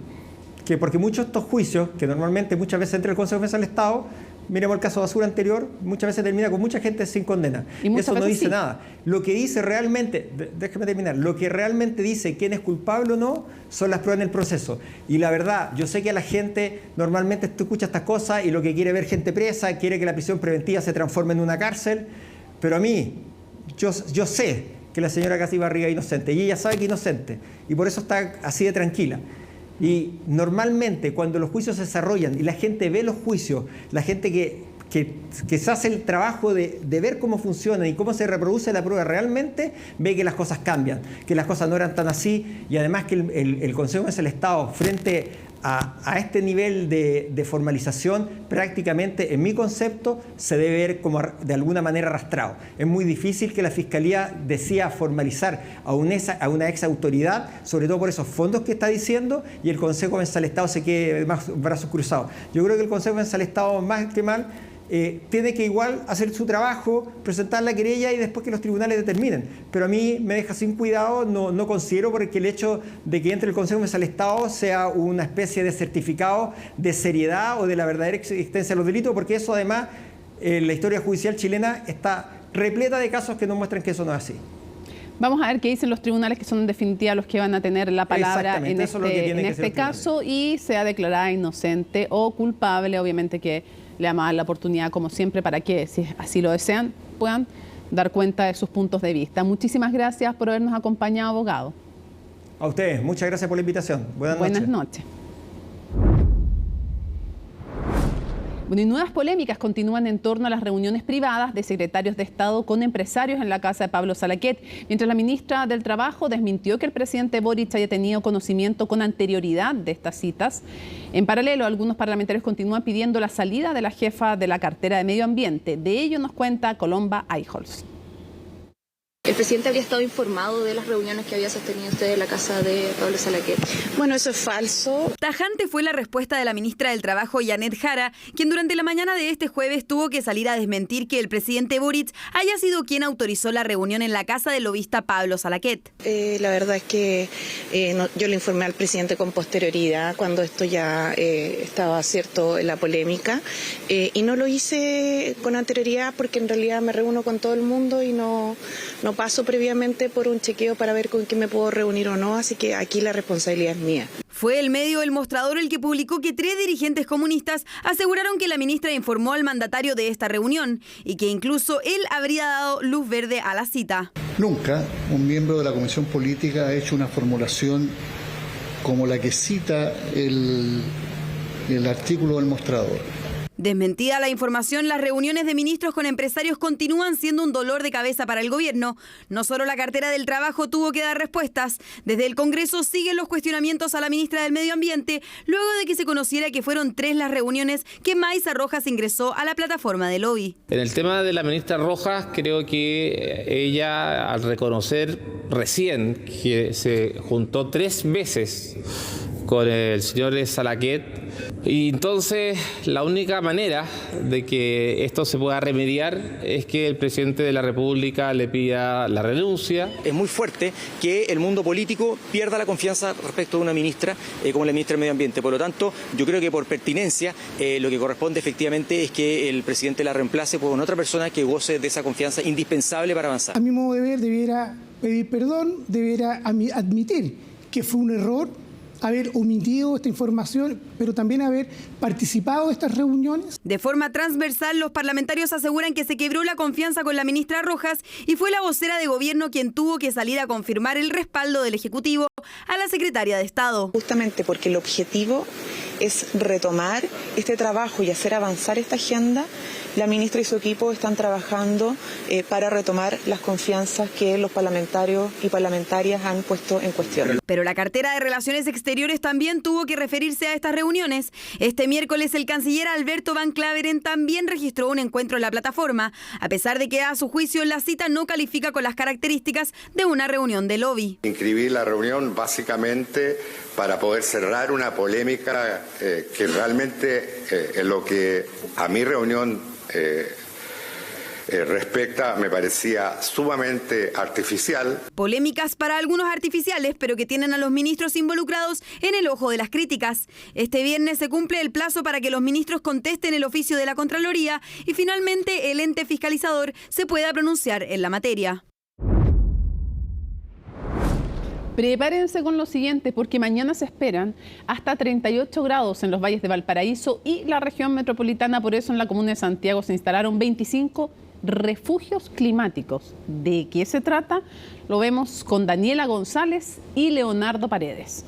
Que porque muchos de estos juicios, que normalmente muchas veces entra el Consejo de Defensa del Estado, miremos el caso de Basura anterior, muchas veces termina con mucha gente sin condena. Eso no dice nada. Lo que dice realmente, déjeme terminar, lo que realmente dice quién es culpable o no, son las pruebas en el proceso. Y la verdad, yo sé que a la gente normalmente escucha estas cosas y lo que quiere ver gente presa, quiere que la prisión preventiva se transforme en una cárcel, pero a mí, yo sé que la señora Katy Barriga es inocente y ella sabe que es inocente y por eso está así de tranquila. Y normalmente cuando los juicios se desarrollan y la gente ve los juicios, la gente que se hace el trabajo de ver cómo funciona y cómo se reproduce la prueba realmente, ve que las cosas cambian, que las cosas no eran tan así y además que el Consejo de Defensa del Estado frente a este nivel de formalización prácticamente, en mi concepto, se debe ver como de alguna manera arrastrado. Es muy difícil que la Fiscalía decida formalizar a una ex autoridad, sobre todo por esos fondos que está diciendo, y el Consejo de Defensa del Estado se quede más brazos cruzados. Yo creo que el Consejo de Defensa del Estado, más que mal, tiene que igual hacer su trabajo, presentar la querella y después que los tribunales determinen. Pero a mí me deja sin cuidado, no considero porque el hecho de que entre el Consejo de Defensa del Estado sea una especie de certificado de seriedad o de la verdadera existencia de los delitos, porque eso además, la historia judicial chilena está repleta de casos que nos muestran que eso no es así. Vamos a ver qué dicen los tribunales, que son en definitiva los que van a tener la palabra en este caso, y sea declarada inocente o culpable, obviamente que le vamos a dar la oportunidad, como siempre, para que, si así lo desean, puedan dar cuenta de sus puntos de vista. Muchísimas gracias por habernos acompañado, abogado. A ustedes, muchas gracias por la invitación. Buenas noches. Bueno, y nuevas polémicas continúan en torno a las reuniones privadas de secretarios de Estado con empresarios en la casa de Pablo Salaquet, mientras la ministra del Trabajo desmintió que el presidente Boric haya tenido conocimiento con anterioridad de estas citas. En paralelo, algunos parlamentarios continúan pidiendo la salida de la jefa de la cartera de Medio Ambiente. De ello nos cuenta Colomba Eichholz. ¿El presidente habría estado informado de las reuniones que había sostenido usted en la casa de Pablo Salaquet? Bueno, eso es falso. Tajante fue la respuesta de la ministra del Trabajo, Janet Jara, quien durante la mañana de este jueves tuvo que salir a desmentir que el presidente Boric haya sido quien autorizó la reunión en la casa del lobista Pablo Salaquet. La verdad es que yo le informé al presidente con posterioridad, cuando esto ya estaba cierto en la polémica, y no lo hice con anterioridad porque en realidad me reúno con todo el mundo y no paso previamente por un chequeo para ver con quién me puedo reunir o no, así que aquí la responsabilidad es mía. Fue el medio El Mostrador el que publicó que 3 dirigentes comunistas aseguraron que la ministra informó al mandatario de esta reunión y que incluso él habría dado luz verde a la cita. Nunca un miembro de la Comisión Política ha hecho una formulación como la que cita el artículo del Mostrador. Desmentida la información, las reuniones de ministros con empresarios continúan siendo un dolor de cabeza para el gobierno. No solo la cartera del Trabajo tuvo que dar respuestas. Desde el Congreso siguen los cuestionamientos a la ministra del Medio Ambiente, luego de que se conociera que fueron 3 las reuniones que Maysa Rojas ingresó a la plataforma de lobby. En el tema de la ministra Rojas, creo que ella, al reconocer recién que se juntó 3 veces con el señor Salaquet. Y entonces la única manera de que esto se pueda remediar es que el presidente de la República le pida la renuncia. Es muy fuerte que el mundo político pierda la confianza respecto de una ministra como la ministra del Medio Ambiente. Por lo tanto, yo creo que por pertinencia lo que corresponde efectivamente es que el presidente la reemplace por otra persona que goce de esa confianza indispensable para avanzar. A mi modo de ver, debiera pedir perdón, debiera admitir que fue un error haber omitido esta información, pero también haber participado de estas reuniones. De forma transversal, los parlamentarios aseguran que se quebró la confianza con la ministra Rojas y fue la vocera de gobierno quien tuvo que salir a confirmar el respaldo del Ejecutivo a la secretaria de Estado. Justamente porque el objetivo es retomar este trabajo y hacer avanzar esta agenda, la ministra y su equipo están trabajando para retomar las confianzas que los parlamentarios y parlamentarias han puesto en cuestión. Pero la cartera de Relaciones Exteriores también tuvo que referirse a estas reuniones. Este miércoles el canciller Alberto Van Claveren también registró un encuentro en la plataforma, a pesar de que a su juicio la cita no califica con las características de una reunión de lobby. Inscribí la reunión básicamente para poder cerrar una polémica que realmente en lo que a mi reunión respecta me parecía sumamente artificial. Polémicas para algunos artificiales, pero que tienen a los ministros involucrados en el ojo de las críticas. Este viernes se cumple el plazo para que los ministros contesten el oficio de la Contraloría y finalmente el ente fiscalizador se pueda pronunciar en la materia. Prepárense con lo siguiente, porque mañana se esperan hasta 38 grados en los valles de Valparaíso y la región metropolitana. Por eso en la comuna de Santiago se instalaron 25 refugios climáticos. ¿De qué se trata? Lo vemos con Daniela González y Leonardo Paredes.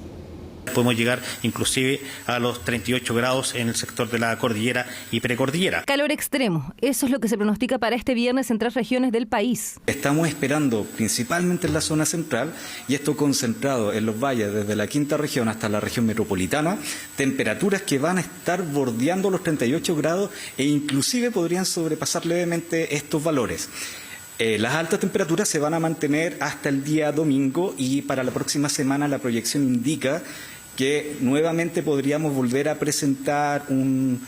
Podemos llegar inclusive a los 38 grados en el sector de la cordillera y precordillera. Calor extremo, eso es lo que se pronostica para este viernes en 3 regiones del país. Estamos esperando principalmente en la zona central, y esto concentrado en los valles desde la quinta región hasta la región metropolitana, temperaturas que van a estar bordeando los 38 grados e inclusive podrían sobrepasar levemente estos valores. Las altas temperaturas se van a mantener hasta el día domingo, y para la próxima semana la proyección indica que nuevamente podríamos volver a presentar un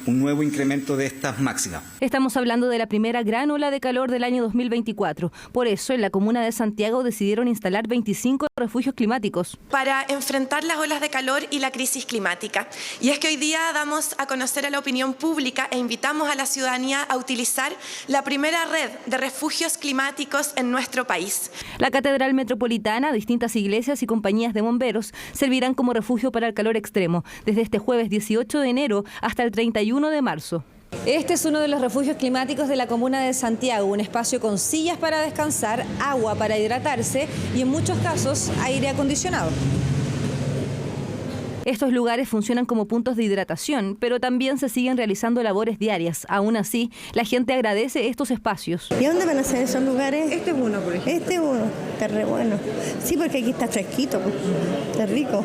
nuevo incremento de estas máximas. Estamos hablando de la primera gran ola de calor del año 2024. Por eso, en la comuna de Santiago decidieron instalar 25 refugios climáticos. Para enfrentar las olas de calor y la crisis climática. Y es que hoy día damos a conocer a la opinión pública e invitamos a la ciudadanía a utilizar la primera red de refugios climáticos en nuestro país. La Catedral Metropolitana, distintas iglesias y compañías de bomberos servirán como refugio para el calor extremo desde este jueves 18 de enero hasta el 31 de marzo. Este es uno de los refugios climáticos de la comuna de Santiago, un espacio con sillas para descansar, agua para hidratarse y en muchos casos aire acondicionado. Estos lugares funcionan como puntos de hidratación, pero también se siguen realizando labores diarias. Aún así, la gente agradece estos espacios. ¿Y dónde van a ser esos lugares? Este es uno, por ejemplo. Este es uno, está re bueno. Sí, porque aquí está fresquito, está rico.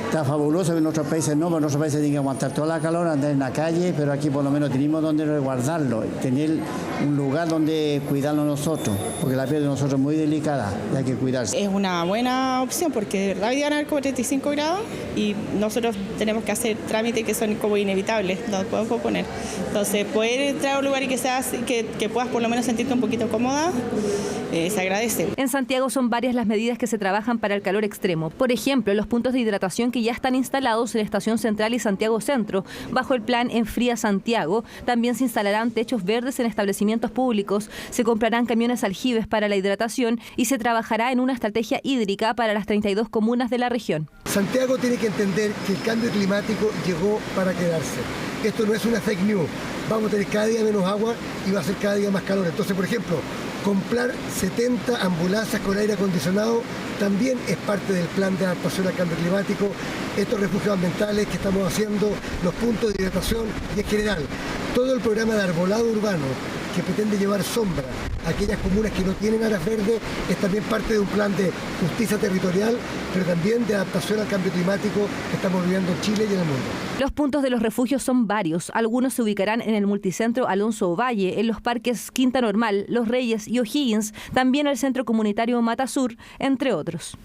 Está fabuloso, en otros países no, pero en otros países tienen que aguantar toda la calor, andar en la calle, pero aquí por lo menos tenemos donde resguardarlo, tener un lugar donde cuidarlo nosotros, porque la piel de nosotros es muy delicada y hay que cuidarse. Es una buena opción porque de verdad hoy van a haber como 35 grados y nosotros tenemos que hacer trámites que son como inevitables, no podemos posponer. Entonces, poder entrar a un lugar y que puedas por lo menos sentirte un poquito cómoda, se agradece. En Santiago son varias las medidas que se trabajan para el calor extremo. Por ejemplo, los puntos de hidratación que ya están instalados en la Estación Central y Santiago Centro. Bajo el plan Enfría Santiago, también se instalarán techos verdes en establecimientos públicos, se comprarán camiones aljibes para la hidratación y se trabajará en una estrategia hídrica para las 32 comunas de la región. Santiago tiene que entender que el cambio climático llegó para quedarse. Esto no es una fake news. Vamos a tener cada día menos agua y va a ser cada día más calor. Entonces, por ejemplo, comprar 70 ambulancias con aire acondicionado también es parte del plan de adaptación al cambio climático. Estos refugios ambientales que estamos haciendo, los puntos de hidratación y en general todo el programa de arbolado urbano que pretende llevar sombra a aquellas comunas que no tienen áreas verdes es también parte de un plan de justicia territorial, pero también de adaptación al cambio climático que estamos viviendo en Chile y en el mundo. Los puntos de los refugios son varios. Algunos se ubicarán en el multicentro Alonso Ovalle, en los parques Quinta Normal, Los Reyes y O'Higgins, también el centro comunitario Mata Sur, entre otros.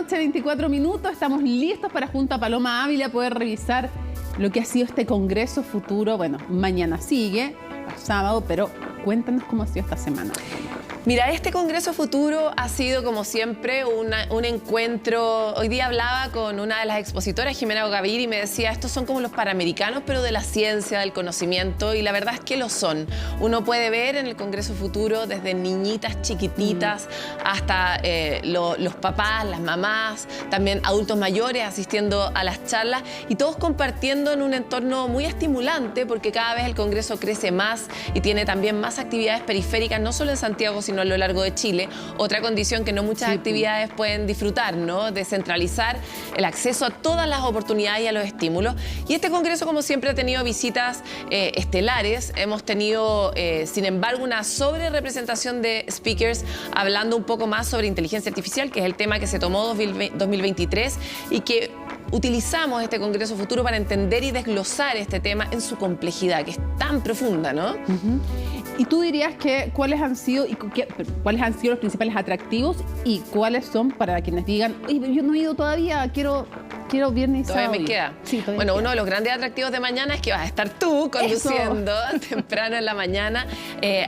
noche, 24 minutos. Estamos listos para, junto a Paloma Ávila, poder revisar lo que ha sido este Congreso Futuro. Bueno, mañana sigue, sábado, pero cuéntanos cómo ha sido esta semana. Mira, este Congreso Futuro ha sido, como siempre, un encuentro. Hoy día hablaba con una de las expositoras, Jimena Ogavir, y me decía, estos son como los Panamericanos, pero de la ciencia, del conocimiento, y la verdad es que lo son. Uno puede ver en el Congreso Futuro desde niñitas chiquititas hasta los papás, las mamás, también adultos mayores asistiendo a las charlas, y todos compartiendo en un entorno muy estimulante, porque cada vez el Congreso crece más y tiene también más actividades periféricas, no solo en Santiago, sino a lo largo de Chile. Otra condición que no muchas actividades pueden disfrutar, ¿no? Descentralizar el acceso a todas las oportunidades y a los estímulos. Y este Congreso, como siempre, ha tenido visitas estelares. Hemos tenido, sin embargo, una sobrerepresentación de speakers hablando un poco más sobre inteligencia artificial, que es el tema que se tomó 2023 y que utilizamos este Congreso Futuro para entender y desglosar este tema en su complejidad, que es tan profunda, ¿no? ¿Y tú dirías que cuáles han sido los principales atractivos y cuáles son para quienes digan, oye, yo no he ido todavía, quiero viernes y sábado? Todavía me queda. Sí, bueno, uno de los grandes atractivos de mañana es que vas a estar tú conduciendo temprano en la mañana,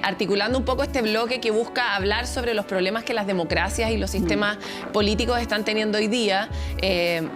articulando un poco este bloque que busca hablar sobre los problemas que las democracias y los sistemas políticos están teniendo hoy día.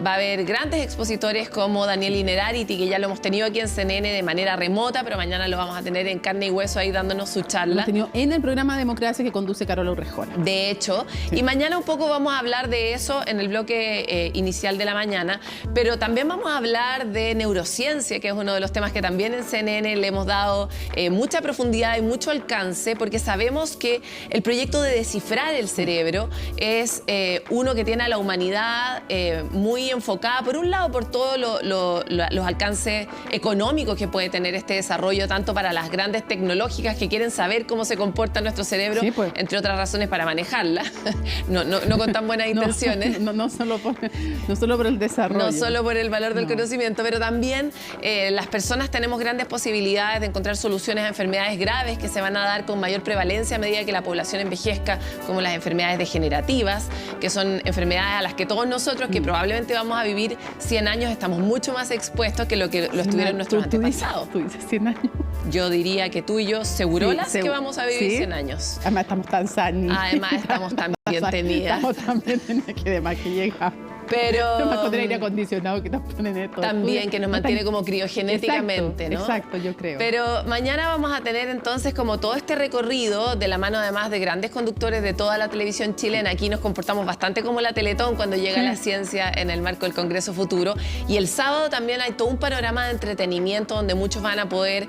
Va a haber grandes expositores como Daniel Innerarity, que ya lo hemos tenido aquí en CNN de manera remota, pero mañana lo vamos a tener en carne y hueso ahí dándonos su charla. Lo hemos tenido en el programa Democracia que conduce Carola Urrejona. De hecho, y mañana un poco vamos a hablar de eso en el bloque inicial de la mañana, pero también vamos a hablar de neurociencia, que es uno de los temas que también en CNN le hemos dado mucha profundidad y mucho alcance, porque sabemos que el proyecto de descifrar el cerebro es uno que tiene a la humanidad muy enfocada, por un lado, por todos los alcances económicos que puede tener este desarrollo, tanto para las grandes tecnológicas que quieren saber cómo se comporta nuestro cerebro, entre otras razones para manejarla, no con tan buenas intenciones. No solo por el desarrollo. No solo por el valor del conocimiento, pero también las personas tenemos grandes posibilidades de encontrar soluciones a enfermedades graves que se van a dar con mayor prevalencia a medida que la población envejezca, como las enfermedades degenerativas, que son enfermedades a las que todos nosotros, que probablemente vamos a vivir 100 años, estamos mucho más expuestos que lo estuvieron nuestros antepasados. ¿Tú dices 100 años? Yo diría que tú y yo segurolas que vamos a vivir 100 años. Además estamos tan sanos. Además estamos tan bien tenidas. Estamos tan bien tenidas que de más que llega. Pero no más con el aire acondicionado que nos ponen esto. También que nos mantiene como criogenéticamente, ¿no? Exacto, yo creo. Pero mañana vamos a tener entonces como todo este recorrido de la mano además de grandes conductores de toda la televisión chilena. Aquí nos comportamos bastante como la Teletón cuando llega la ciencia en el marco del Congreso Futuro. Y el sábado también hay todo un panorama de entretenimiento donde muchos van a poder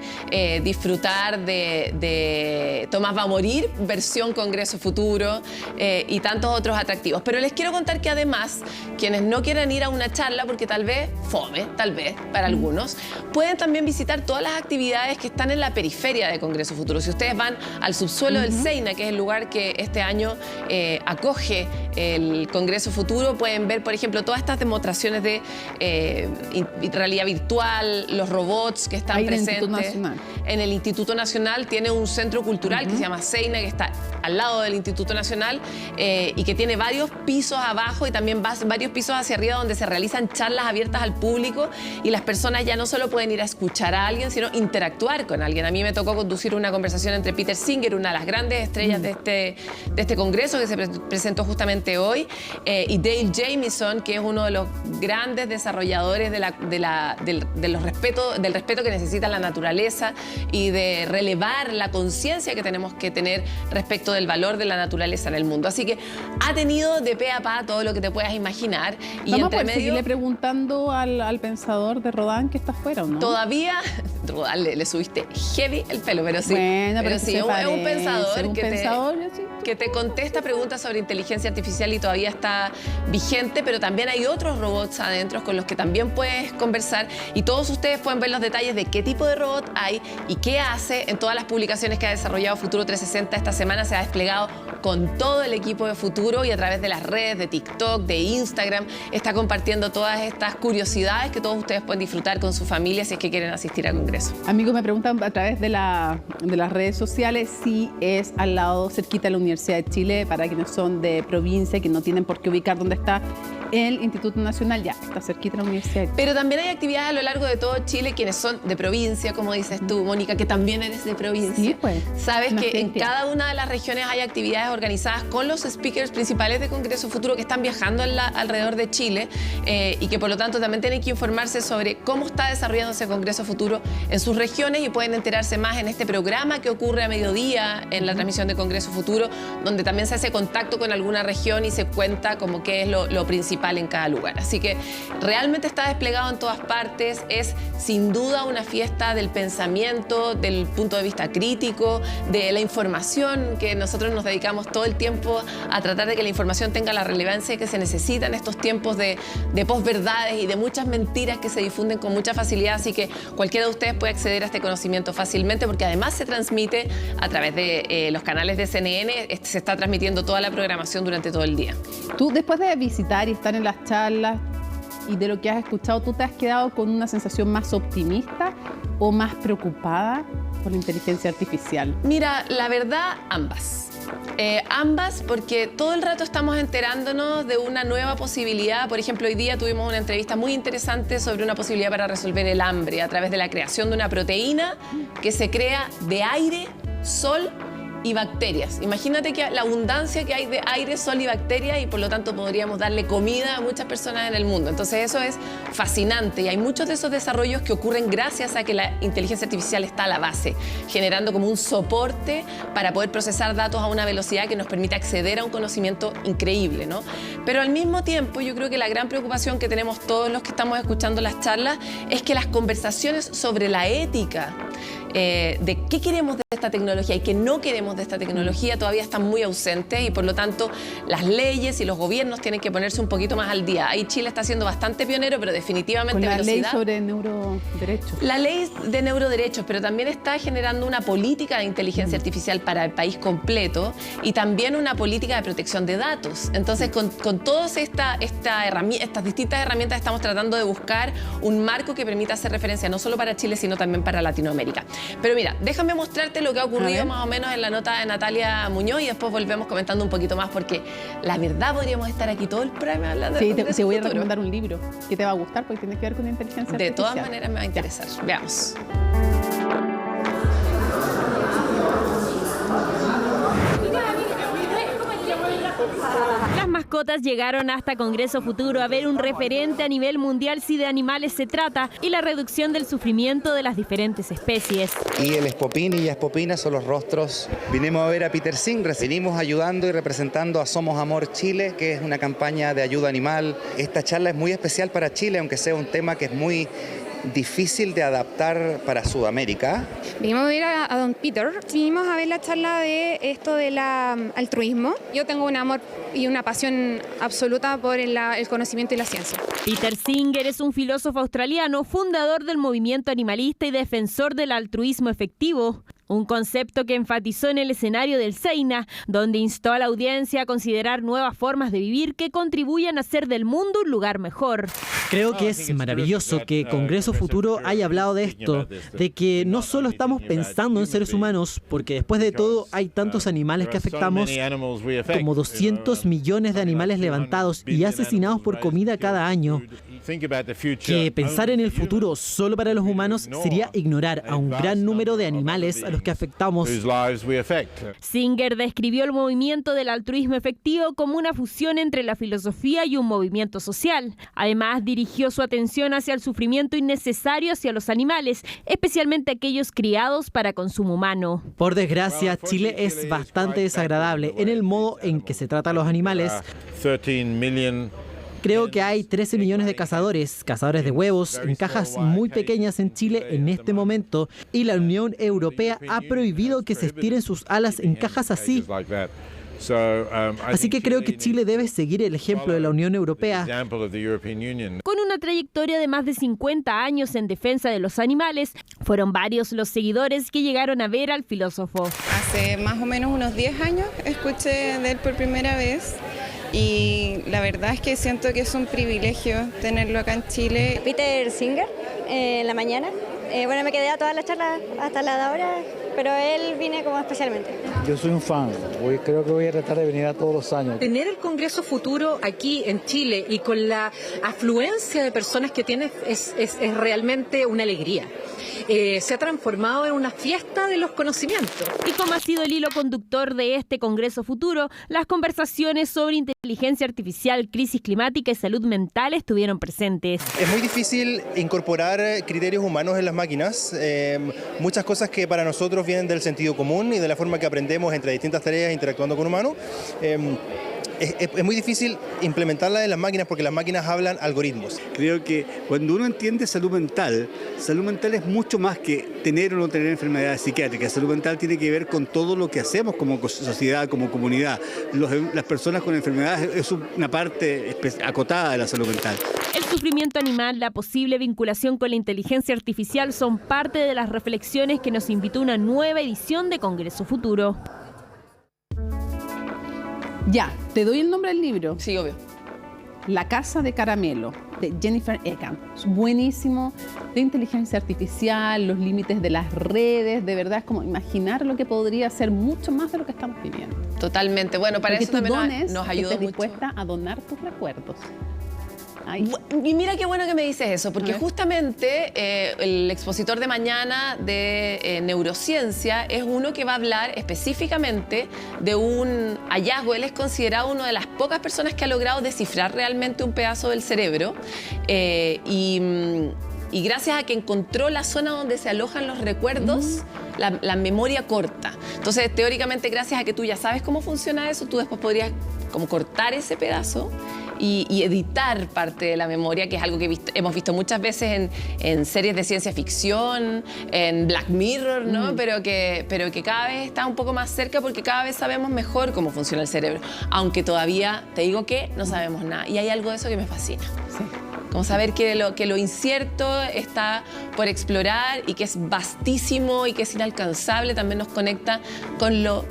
disfrutar de Tomás va a morir, versión Congreso Futuro y tantos otros atractivos. Pero les quiero contar que además, quienes no quieran ir a una charla porque tal vez fome, tal vez para algunos, pueden también visitar todas las actividades que están en la periferia de Congreso Futuro. Si ustedes van al subsuelo del Seina, que es el lugar que este año acoge el Congreso Futuro, pueden ver, por ejemplo, todas estas demostraciones de realidad virtual, los robots que están presentes. En el Instituto Nacional tiene un centro cultural que se llama Seina, que está al lado del Instituto Nacional y que tiene varios pisos abajo y también varios pisos hacia arriba donde se realizan charlas abiertas al público y las personas ya no solo pueden ir a escuchar a alguien, sino interactuar con alguien. A mí me tocó conducir una conversación entre Peter Singer, una de las grandes estrellas de este congreso que se presentó justamente hoy, y Dale Jamieson, que es uno de los grandes desarrolladores del respeto que necesita la naturaleza y de relevar la conciencia que tenemos que tener respecto del valor de la naturaleza en el mundo. Así que ha tenido de pe a pa todo lo que te puedas imaginar. Y vamos a seguirle preguntando al pensador de Rodán que está afuera, ¿o no? Todavía, Rodán le subiste heavy el pelo, pero sí. Bueno, pero sí, es un pensador, que te contesta preguntas sobre inteligencia artificial y todavía está vigente, pero también hay otros robots adentro con los que también puedes conversar y todos ustedes pueden ver los detalles de qué tipo de robot hay y qué hace en todas las publicaciones que ha desarrollado Futuro 360. Esta semana se ha desplegado con todo el equipo de Futuro y a través de las redes de TikTok, de Instagram, está compartiendo todas estas curiosidades que todos ustedes pueden disfrutar con su familia si es que quieren asistir al Congreso. Amigos me preguntan a través de las redes sociales si es al lado, cerquita de la Universidad de Chile, para quienes son de provincia, que no tienen por qué ubicar dónde está. el Instituto Nacional, ya está cerquita de la universidad. Pero también hay actividades a lo largo de todo Chile, quienes son de provincia, como dices tú, Mónica, que también eres de provincia. Sí, pues. Sabes que en cada una de las regiones hay actividades organizadas con los speakers principales de Congreso Futuro que están viajando alrededor de Chile y que por lo tanto también tienen que informarse sobre cómo está desarrollándose Congreso Futuro en sus regiones y pueden enterarse más en este programa que ocurre a mediodía en la transmisión de Congreso Futuro, donde también se hace contacto con alguna región y se cuenta como qué es lo principal en cada lugar. Así que realmente está desplegado en todas partes, es sin duda una fiesta del pensamiento, del punto de vista crítico, de la información, que nosotros nos dedicamos todo el tiempo a tratar de que la información tenga la relevancia que se necesita en estos tiempos de posverdades y de muchas mentiras que se difunden con mucha facilidad, así que cualquiera de ustedes puede acceder a este conocimiento fácilmente porque además se transmite a través de los canales de CNN, se está transmitiendo toda la programación durante todo el día. Tú, después de visitar y estar en las charlas y de lo que has escuchado, ¿tú te has quedado con una sensación más optimista o más preocupada por la inteligencia artificial? Mira, la verdad, ambas. Ambas, porque todo el rato estamos enterándonos de una nueva posibilidad. Por ejemplo, hoy día tuvimos una entrevista muy interesante sobre una posibilidad para resolver el hambre a través de la creación de una proteína que se crea de aire, sol y bacterias. Imagínate que la abundancia que hay de aire, sol y bacterias y por lo tanto podríamos darle comida a muchas personas en el mundo. Entonces eso es fascinante y hay muchos de esos desarrollos que ocurren gracias a que la inteligencia artificial está a la base, generando como un soporte para poder procesar datos a una velocidad que nos permite acceder a un conocimiento increíble, ¿no? Pero al mismo tiempo yo creo que la gran preocupación que tenemos todos los que estamos escuchando las charlas es que las conversaciones sobre la ética de qué queremos de esta tecnología y qué no queremos de esta tecnología todavía están muy ausentes y por lo tanto las leyes y los gobiernos tienen que ponerse un poquito más al día. Ahí Chile está siendo bastante pionero, pero definitivamente con la velocidad. ley sobre neuroderechos. La ley de neuroderechos, pero también está generando una política de inteligencia artificial para el país completo y también una política de protección de datos. Entonces, con todas estas distintas herramientas estamos tratando de buscar un marco que permita hacer referencia no solo para Chile, sino también para Latinoamérica. Pero mira, déjame mostrarte lo que ha ocurrido más o menos en la nota de Natalia Muñoz y después volvemos comentando un poquito más porque la verdad podríamos estar aquí todo el programa hablando de te voy a recomendar un libro que te va a gustar porque tiene que ver con inteligencia artificial. De todas maneras me va a interesar. Veamos. Las mascotas llegaron hasta Congreso Futuro a ver un referente a nivel mundial si de animales se trata y la reducción del sufrimiento de las diferentes especies. Y el Spopini y Spopina son los rostros. Vinimos a ver a Peter Singer, venimos ayudando y representando a Somos Amor Chile, que es una campaña de ayuda animal. Esta charla es muy especial para Chile, aunque sea un tema que es muy difícil de adaptar para Sudamérica. Vinimos a ver a don Peter, vinimos a ver la charla de esto del altruismo. Yo tengo un amor y una pasión absoluta por el conocimiento y la ciencia. Peter Singer es un filósofo australiano, fundador del movimiento animalista y defensor del altruismo efectivo. Un concepto que enfatizó en el escenario del Seina, donde instó a la audiencia a considerar nuevas formas de vivir que contribuyan a hacer del mundo un lugar mejor. Creo que es maravilloso que Congreso Futuro haya hablado de esto, de que no solo estamos pensando en seres humanos, porque después de todo hay tantos animales que afectamos, como 200 millones de animales levantados y asesinados por comida cada año, que pensar en el futuro solo para los humanos sería ignorar a un gran número de animales a los que afectamos. Singer describió el movimiento del altruismo efectivo como una fusión entre la filosofía y un movimiento social. Además, dirigió su atención hacia el sufrimiento innecesario hacia los animales, especialmente aquellos criados para consumo humano. Por desgracia, Chile es bastante desagradable en el modo en que se trata a los animales. Creo que hay 13 millones de cazadores de huevos en cajas muy pequeñas en Chile en este momento y la Unión Europea ha prohibido que se estiren sus alas en cajas así. Así que creo que Chile debe seguir el ejemplo de la Unión Europea. Con una trayectoria de más de 50 años en defensa de los animales, fueron varios los seguidores que llegaron a ver al filósofo. Hace más o menos unos 10 años escuché de él por primera vez. Y la verdad es que siento que es un privilegio tenerlo acá en Chile. Peter Singer, en la mañana. Bueno, me quedé a todas las charlas hasta la de ahora. pero él vine como especialmente. Yo soy un fan, creo que voy a tratar de venir a todos los años. Tener el Congreso Futuro aquí en Chile y con la afluencia de personas que tiene es realmente una alegría. Se ha transformado en una fiesta de los conocimientos. Y como ha sido el hilo conductor de este Congreso Futuro, las conversaciones sobre inteligencia artificial, crisis climática y salud mental estuvieron presentes. Es muy difícil incorporar criterios humanos en las máquinas. Muchas cosas que para nosotros vienen del sentido común y de la forma que aprendemos entre distintas tareas interactuando con humanos. Es muy difícil implementarla en las máquinas porque las máquinas hablan algoritmos. Creo que cuando uno entiende salud mental es mucho más que tener o no tener enfermedades psiquiátricas. Salud mental tiene que ver con todo lo que hacemos como sociedad, como comunidad. Las personas con enfermedades es una parte acotada de la salud mental. El sufrimiento animal, la posible vinculación con la inteligencia artificial son parte de las reflexiones que nos invitó una nueva edición de Congreso Futuro. Ya, ¿te doy el nombre del libro? Sí, obvio. La Casa de Caramelo, de Jennifer Egan. Es buenísimo, de inteligencia artificial, los límites de las redes, de verdad es como imaginar lo que podría ser mucho más de lo que estamos viviendo. Totalmente, bueno, para eso también nos ayuda mucho. Dispuesta a donar tus recuerdos. Ay. Y mira qué bueno que me dices eso, porque justamente el expositor de mañana de neurociencia es uno que va a hablar específicamente de un hallazgo. Él es considerado una de las pocas personas que ha logrado descifrar realmente un pedazo del cerebro y gracias a que encontró la zona donde se alojan los recuerdos, la memoria corta. Entonces, teóricamente, gracias a que tú ya sabes cómo funciona eso, tú después podrías como cortar ese pedazo y editar parte de la memoria, que es algo que hemos visto muchas veces en series de ciencia ficción, en Black Mirror, ¿no? Pero que cada vez está un poco más cerca porque cada vez sabemos mejor cómo funciona el cerebro. Aunque todavía, te digo que no sabemos nada. Y hay algo de eso que me fascina. Sí. Como saber que lo incierto está por explorar y que es vastísimo y que es inalcanzable, también nos conecta con lo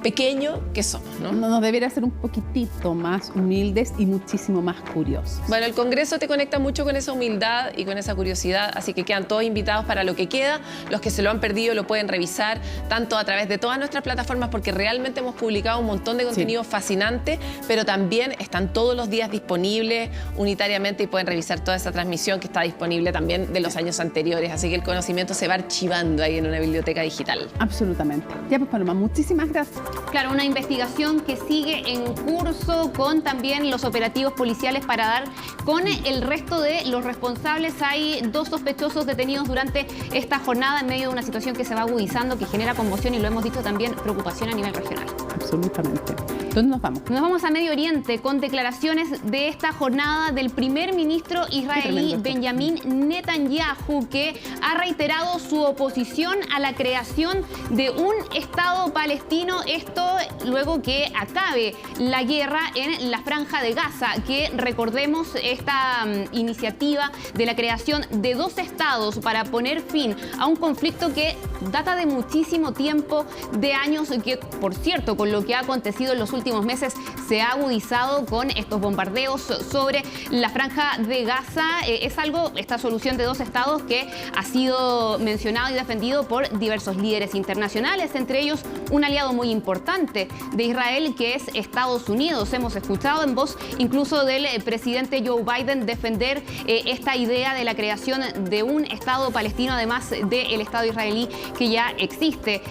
pequeño que somos, ¿no? Nos debería ser un poquitito más humildes y muchísimo más curiosos. Bueno, el Congreso te conecta mucho con esa humildad y con esa curiosidad, así que quedan todos invitados para lo que queda. Los que se lo han perdido lo pueden revisar tanto a través de todas nuestras plataformas, porque realmente hemos publicado un montón de contenido fascinante, pero también están todos los días disponibles unitariamente y pueden revisar toda esa transmisión que está disponible también de los años anteriores, así que el conocimiento se va archivando ahí en una biblioteca digital. Absolutamente. Ya pues, Paloma, muchísimas gracias. Claro, una investigación que sigue en curso con también los operativos policiales para dar con el resto de los responsables. Hay 2 sospechosos detenidos durante esta jornada en medio de una situación que se va agudizando, que genera conmoción y lo hemos dicho también, preocupación a nivel regional. Absolutamente. ¿Dónde nos vamos? Nos vamos a Medio Oriente con declaraciones de esta jornada del primer ministro israelí Benjamin Netanyahu, que ha reiterado su oposición a la creación de un Estado palestino. Esto luego que acabe la guerra en la Franja de Gaza, que recordemos esta iniciativa de la creación de 2 estados para poner fin a un conflicto que data de muchísimo tiempo, de años, que por cierto con lo que ha acontecido en los últimos meses se ha agudizado con estos bombardeos sobre la Franja de Gaza. Esta solución de 2 estados que ha sido mencionado y defendido por diversos líderes internacionales, entre ellos un aliado muy importante de Israel, que es Estados Unidos. Hemos escuchado en voz incluso del presidente Joe Biden defender esta idea de la creación de un Estado palestino, además del Estado israelí que ya existe.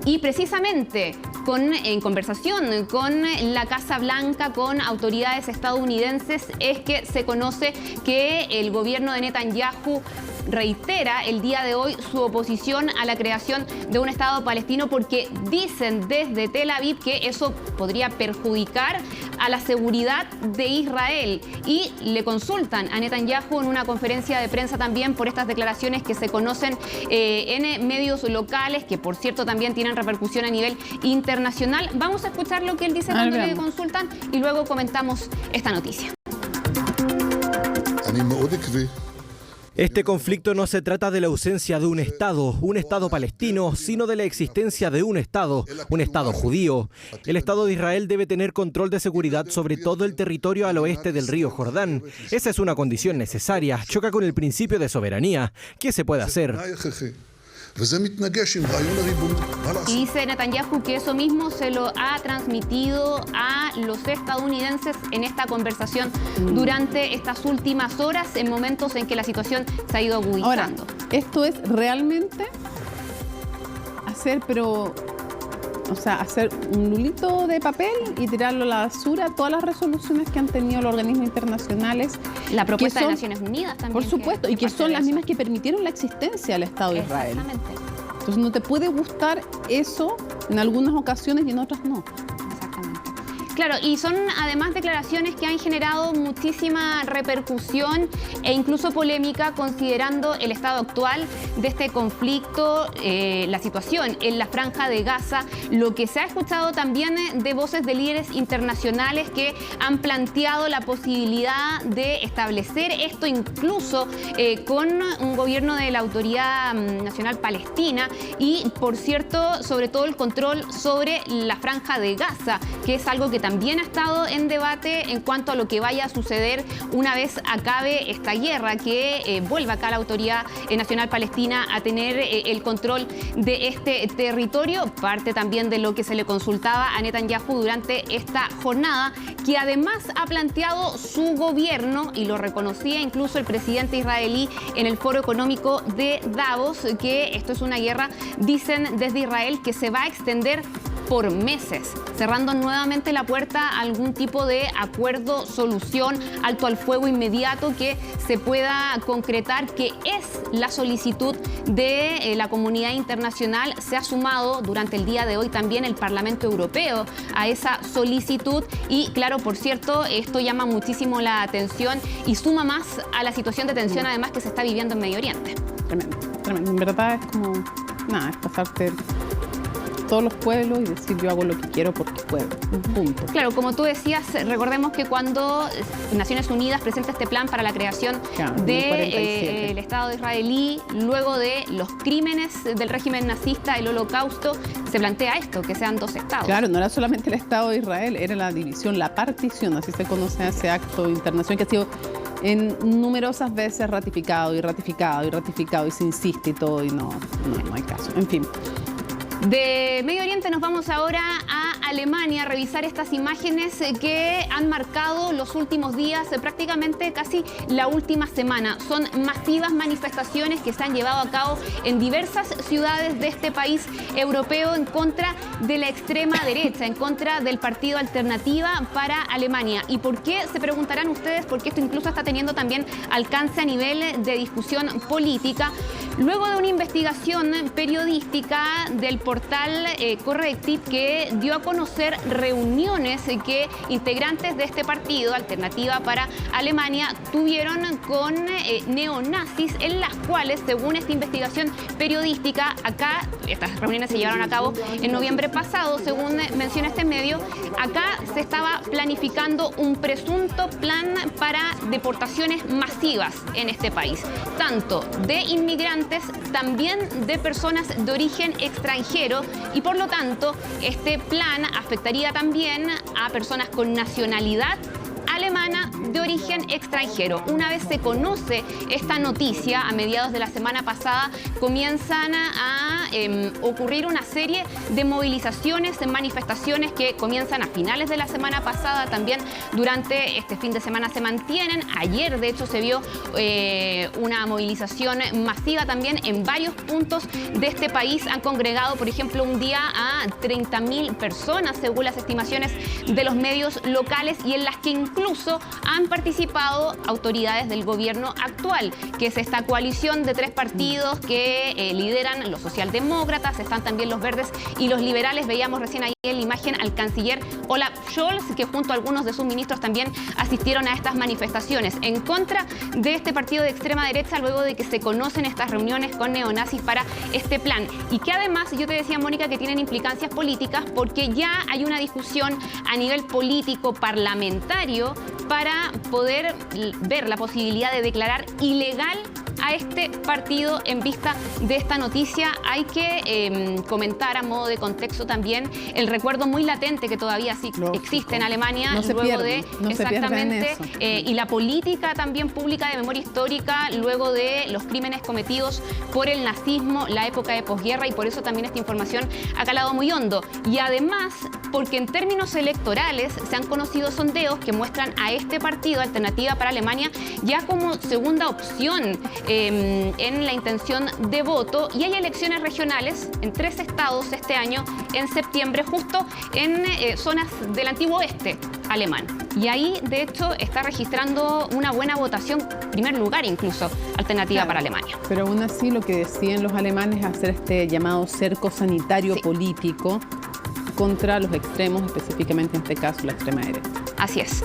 Y precisamente en conversación con la Casa Blanca, con autoridades estadounidenses, es que se conoce que el gobierno de Netanyahu reitera el día de hoy su oposición a la creación de un Estado palestino, porque dicen desde Tel Aviv que eso podría perjudicar a la seguridad de Israel, y le consultan a Netanyahu en una conferencia de prensa también por estas declaraciones que se conocen en medios locales, que por cierto también tienen repercusión a nivel internacional. Vamos a escuchar lo que él dice cuando le consultan y luego comentamos esta noticia. Este conflicto no se trata de la ausencia de un Estado palestino, sino de la existencia de un Estado judío. El Estado de Israel debe tener control de seguridad sobre todo el territorio al oeste del río Jordán. Esa es una condición necesaria, choca con el principio de soberanía. ¿Qué se puede hacer? Y dice Netanyahu que eso mismo se lo ha transmitido a los estadounidenses en esta conversación durante estas últimas horas, en momentos en que la situación se ha ido agudizando. Ahora, esto es realmente hacer, hacer un lulito de papel y tirarlo a la basura, todas las resoluciones que han tenido los organismos internacionales. La propuesta de Naciones Unidas también. Por supuesto, y que son las mismas que permitieron la existencia del Estado de Israel. Exactamente. Entonces no te puede gustar eso en algunas ocasiones y en otras no. Claro, y son además declaraciones que han generado muchísima repercusión e incluso polémica considerando el estado actual de este conflicto, la situación en la Franja de Gaza, lo que se ha escuchado también de voces de líderes internacionales que han planteado la posibilidad de establecer esto incluso con un gobierno de la Autoridad Nacional Palestina y, por cierto, sobre todo el control sobre la Franja de Gaza, que es algo que también ha estado en debate en cuanto a lo que vaya a suceder una vez acabe esta guerra, que vuelva acá la Autoridad Nacional Palestina a tener el control de este territorio, parte también de lo que se le consultaba a Netanyahu durante esta jornada, que además ha planteado su gobierno, y lo reconocía incluso el presidente israelí en el Foro Económico de Davos, que esto es una guerra, dicen desde Israel, que se va a extender por meses, cerrando nuevamente la puerta a algún tipo de acuerdo, solución, alto al fuego inmediato que se pueda concretar, que es la solicitud de la comunidad internacional. Se ha sumado durante el día de hoy también el Parlamento Europeo a esa solicitud y, claro, por cierto, esto llama muchísimo la atención y suma más a la situación de tensión además que se está viviendo en Medio Oriente. Tremendo, tremendo. En verdad es como, nada, es pasarte todos los pueblos y decir yo hago lo que quiero porque puedo. Punto. Claro, como tú decías, recordemos que cuando Naciones Unidas presenta este plan para la creación del Estado israelí, luego de los crímenes del régimen nazista, el Holocausto, se plantea esto, que sean dos estados. Claro, no era solamente el Estado de Israel, era la división, la partición, así se conoce ese acto internacional que ha sido en numerosas veces ratificado y ratificado y ratificado y se insiste y todo y no hay caso. En fin. De Medio Oriente nos vamos ahora a Alemania a revisar estas imágenes que han marcado los últimos días, prácticamente casi la última semana. Son masivas manifestaciones que se han llevado a cabo en diversas ciudades de este país europeo en contra de la extrema derecha, en contra del partido Alternativa para Alemania. ¿Y por qué? Se preguntarán ustedes, porque esto incluso está teniendo también alcance a nivel de discusión política. Luego de una investigación periodística del portal Correctiv, que dio a conocer reuniones que integrantes de este partido, Alternativa para Alemania, tuvieron con neonazis, en las cuales, según esta investigación periodística, acá, estas reuniones se llevaron a cabo en noviembre pasado, según menciona este medio, acá se estaba planificando un presunto plan para deportaciones masivas en este país, tanto de inmigrantes, también de personas de origen extranjero, y por lo tanto este plan afectaría también a personas con nacionalidad alemana de origen extranjero. Una vez se conoce esta noticia, a mediados de la semana pasada, comienzan a ocurrir una serie de movilizaciones, manifestaciones que comienzan a finales de la semana pasada, también durante este fin de semana se mantienen. Ayer, de hecho, se vio una movilización masiva también en varios puntos de este país. Han congregado, por ejemplo, un día a 30.000 personas, según las estimaciones de los medios locales, y en las que incluso han participado autoridades del gobierno actual, que es esta coalición de tres partidos que lideran los socialdemócratas, están también los verdes y los liberales. Veíamos recién ahí en la imagen al canciller Olaf Scholz, que junto a algunos de sus ministros también asistieron a estas manifestaciones en contra de este partido de extrema derecha, luego de que se conocen estas reuniones con neonazis para este plan. Y que además, yo te decía, Mónica, que tienen implicancias políticas, porque ya hay una discusión a nivel político parlamentario para poder ver la posibilidad de declarar ilegal a este partido en vista de esta noticia. Hay que comentar a modo de contexto también el recuerdo muy latente que todavía sí existe en Alemania luego de exactamente y la política también pública de memoria histórica luego de los crímenes cometidos por el nazismo, la época de posguerra, y por eso también esta información ha calado muy hondo. Y además, porque en términos electorales se han conocido sondeos que muestran a este partido, Alternativa para Alemania, ya como segunda opción en la intención de voto, y hay elecciones regionales en 3 estados este año, en septiembre, justo en zonas del antiguo oeste alemán. Y ahí, de hecho, está registrando una buena votación, primer lugar incluso, Alternativa para Alemania. Pero aún así lo que decían los alemanes es hacer este llamado cerco sanitario político contra los extremos, específicamente en este caso la extrema derecha. Así es.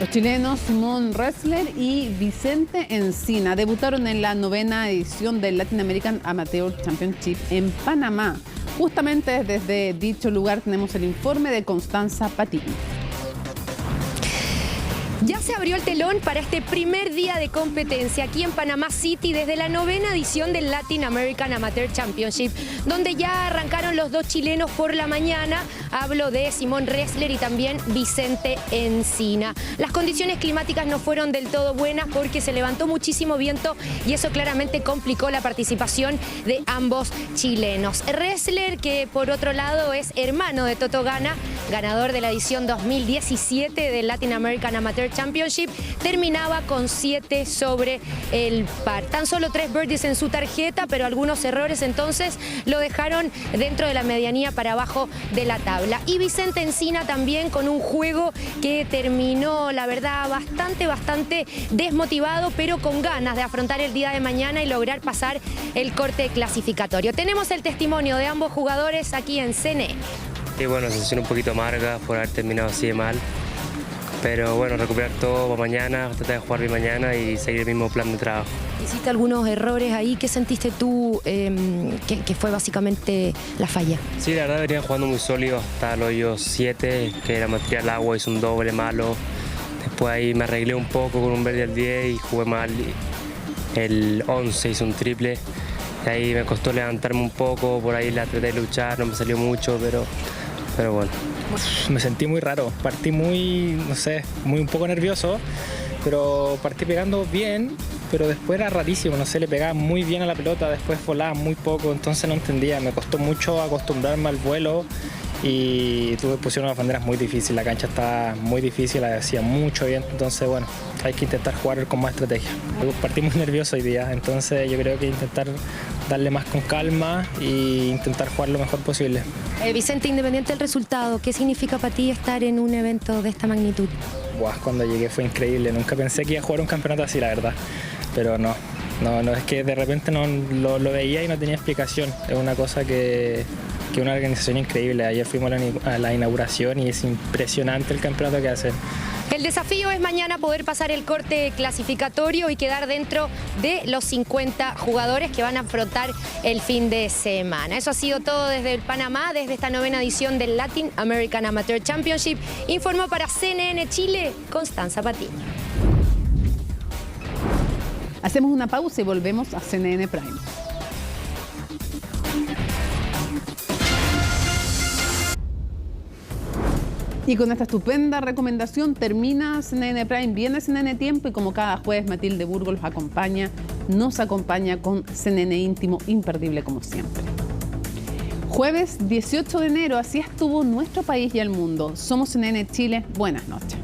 Los chilenos Simón Ressler y Vicente Encina debutaron en la 9ª edición del Latin American Amateur Championship en Panamá. Justamente desde dicho lugar tenemos el informe de Constanza Patiño. Ya se abrió el telón para este primer día de competencia aquí en Panamá City desde la 9ª edición del Latin American Amateur Championship, donde ya arrancaron los 2 chilenos por la mañana. Hablo de Simón Ressler y también Vicente Encina. Las condiciones climáticas no fueron del todo buenas porque se levantó muchísimo viento y eso claramente complicó la participación de ambos chilenos. Ressler, que por otro lado es hermano de Toto Gana, ganador de la edición 2017 del Latin American Amateur Championship, terminaba con 7 sobre el par. Tan solo 3 birdies en su tarjeta, pero algunos errores entonces lo dejaron dentro de la medianía para abajo de la tabla. Y Vicente Encina también con un juego que terminó, la verdad, bastante desmotivado, pero con ganas de afrontar el día de mañana y lograr pasar el corte clasificatorio. Tenemos el testimonio de ambos jugadores aquí en CNN. Y bueno, sensación un poquito amarga por haber terminado así de mal. Pero bueno, recuperar todo para mañana, tratar de jugar bien mañana y seguir el mismo plan de trabajo. Hiciste algunos errores ahí. ¿Qué sentiste tú que fue básicamente la falla? Sí, la verdad venían jugando muy sólido hasta el hoyo 7, que era material al agua, hizo un doble malo. Después ahí me arreglé un poco con un verde al 10 y jugué mal. El 11 hizo un triple. Y ahí me costó levantarme un poco, por ahí la traté de luchar, no me salió mucho, pero bueno. Me sentí muy raro, partí muy, no sé, un poco nervioso, pero partí pegando bien, pero después era rarísimo, no sé, le pegaba muy bien a la pelota, después volaba muy poco, entonces no entendía, me costó mucho acostumbrarme al vuelo y pusieron unas banderas muy difíciles, la cancha estaba muy difícil, la hacía mucho bien, entonces bueno, hay que intentar jugar con más estrategia. Partí muy nervioso hoy día, entonces yo creo que intentar darle más con calma e intentar jugar lo mejor posible. Vicente, independiente del resultado, ¿qué significa para ti estar en un evento de esta magnitud? Cuando llegué fue increíble, nunca pensé que iba a jugar un campeonato así, la verdad, pero no, es que de repente no lo veía y no tenía explicación, es una cosa que una organización increíble. Ayer fuimos a la inauguración y es impresionante el campeonato que hacen. El desafío es mañana poder pasar el corte clasificatorio y quedar dentro de los 50 jugadores que van a afrontar el fin de semana. Eso ha sido todo desde el Panamá, desde esta 9ª edición del Latin American Amateur Championship. Informó para CNN Chile, Constanza Patiño. Hacemos una pausa y volvemos a CNN Prime. Y con esta estupenda recomendación termina CNN Prime, viene CNN Tiempo y como cada jueves Matilde Burgos nos acompaña con CNN Íntimo, imperdible como siempre. Jueves 18 de enero, así estuvo nuestro país y el mundo. Somos CNN Chile, buenas noches.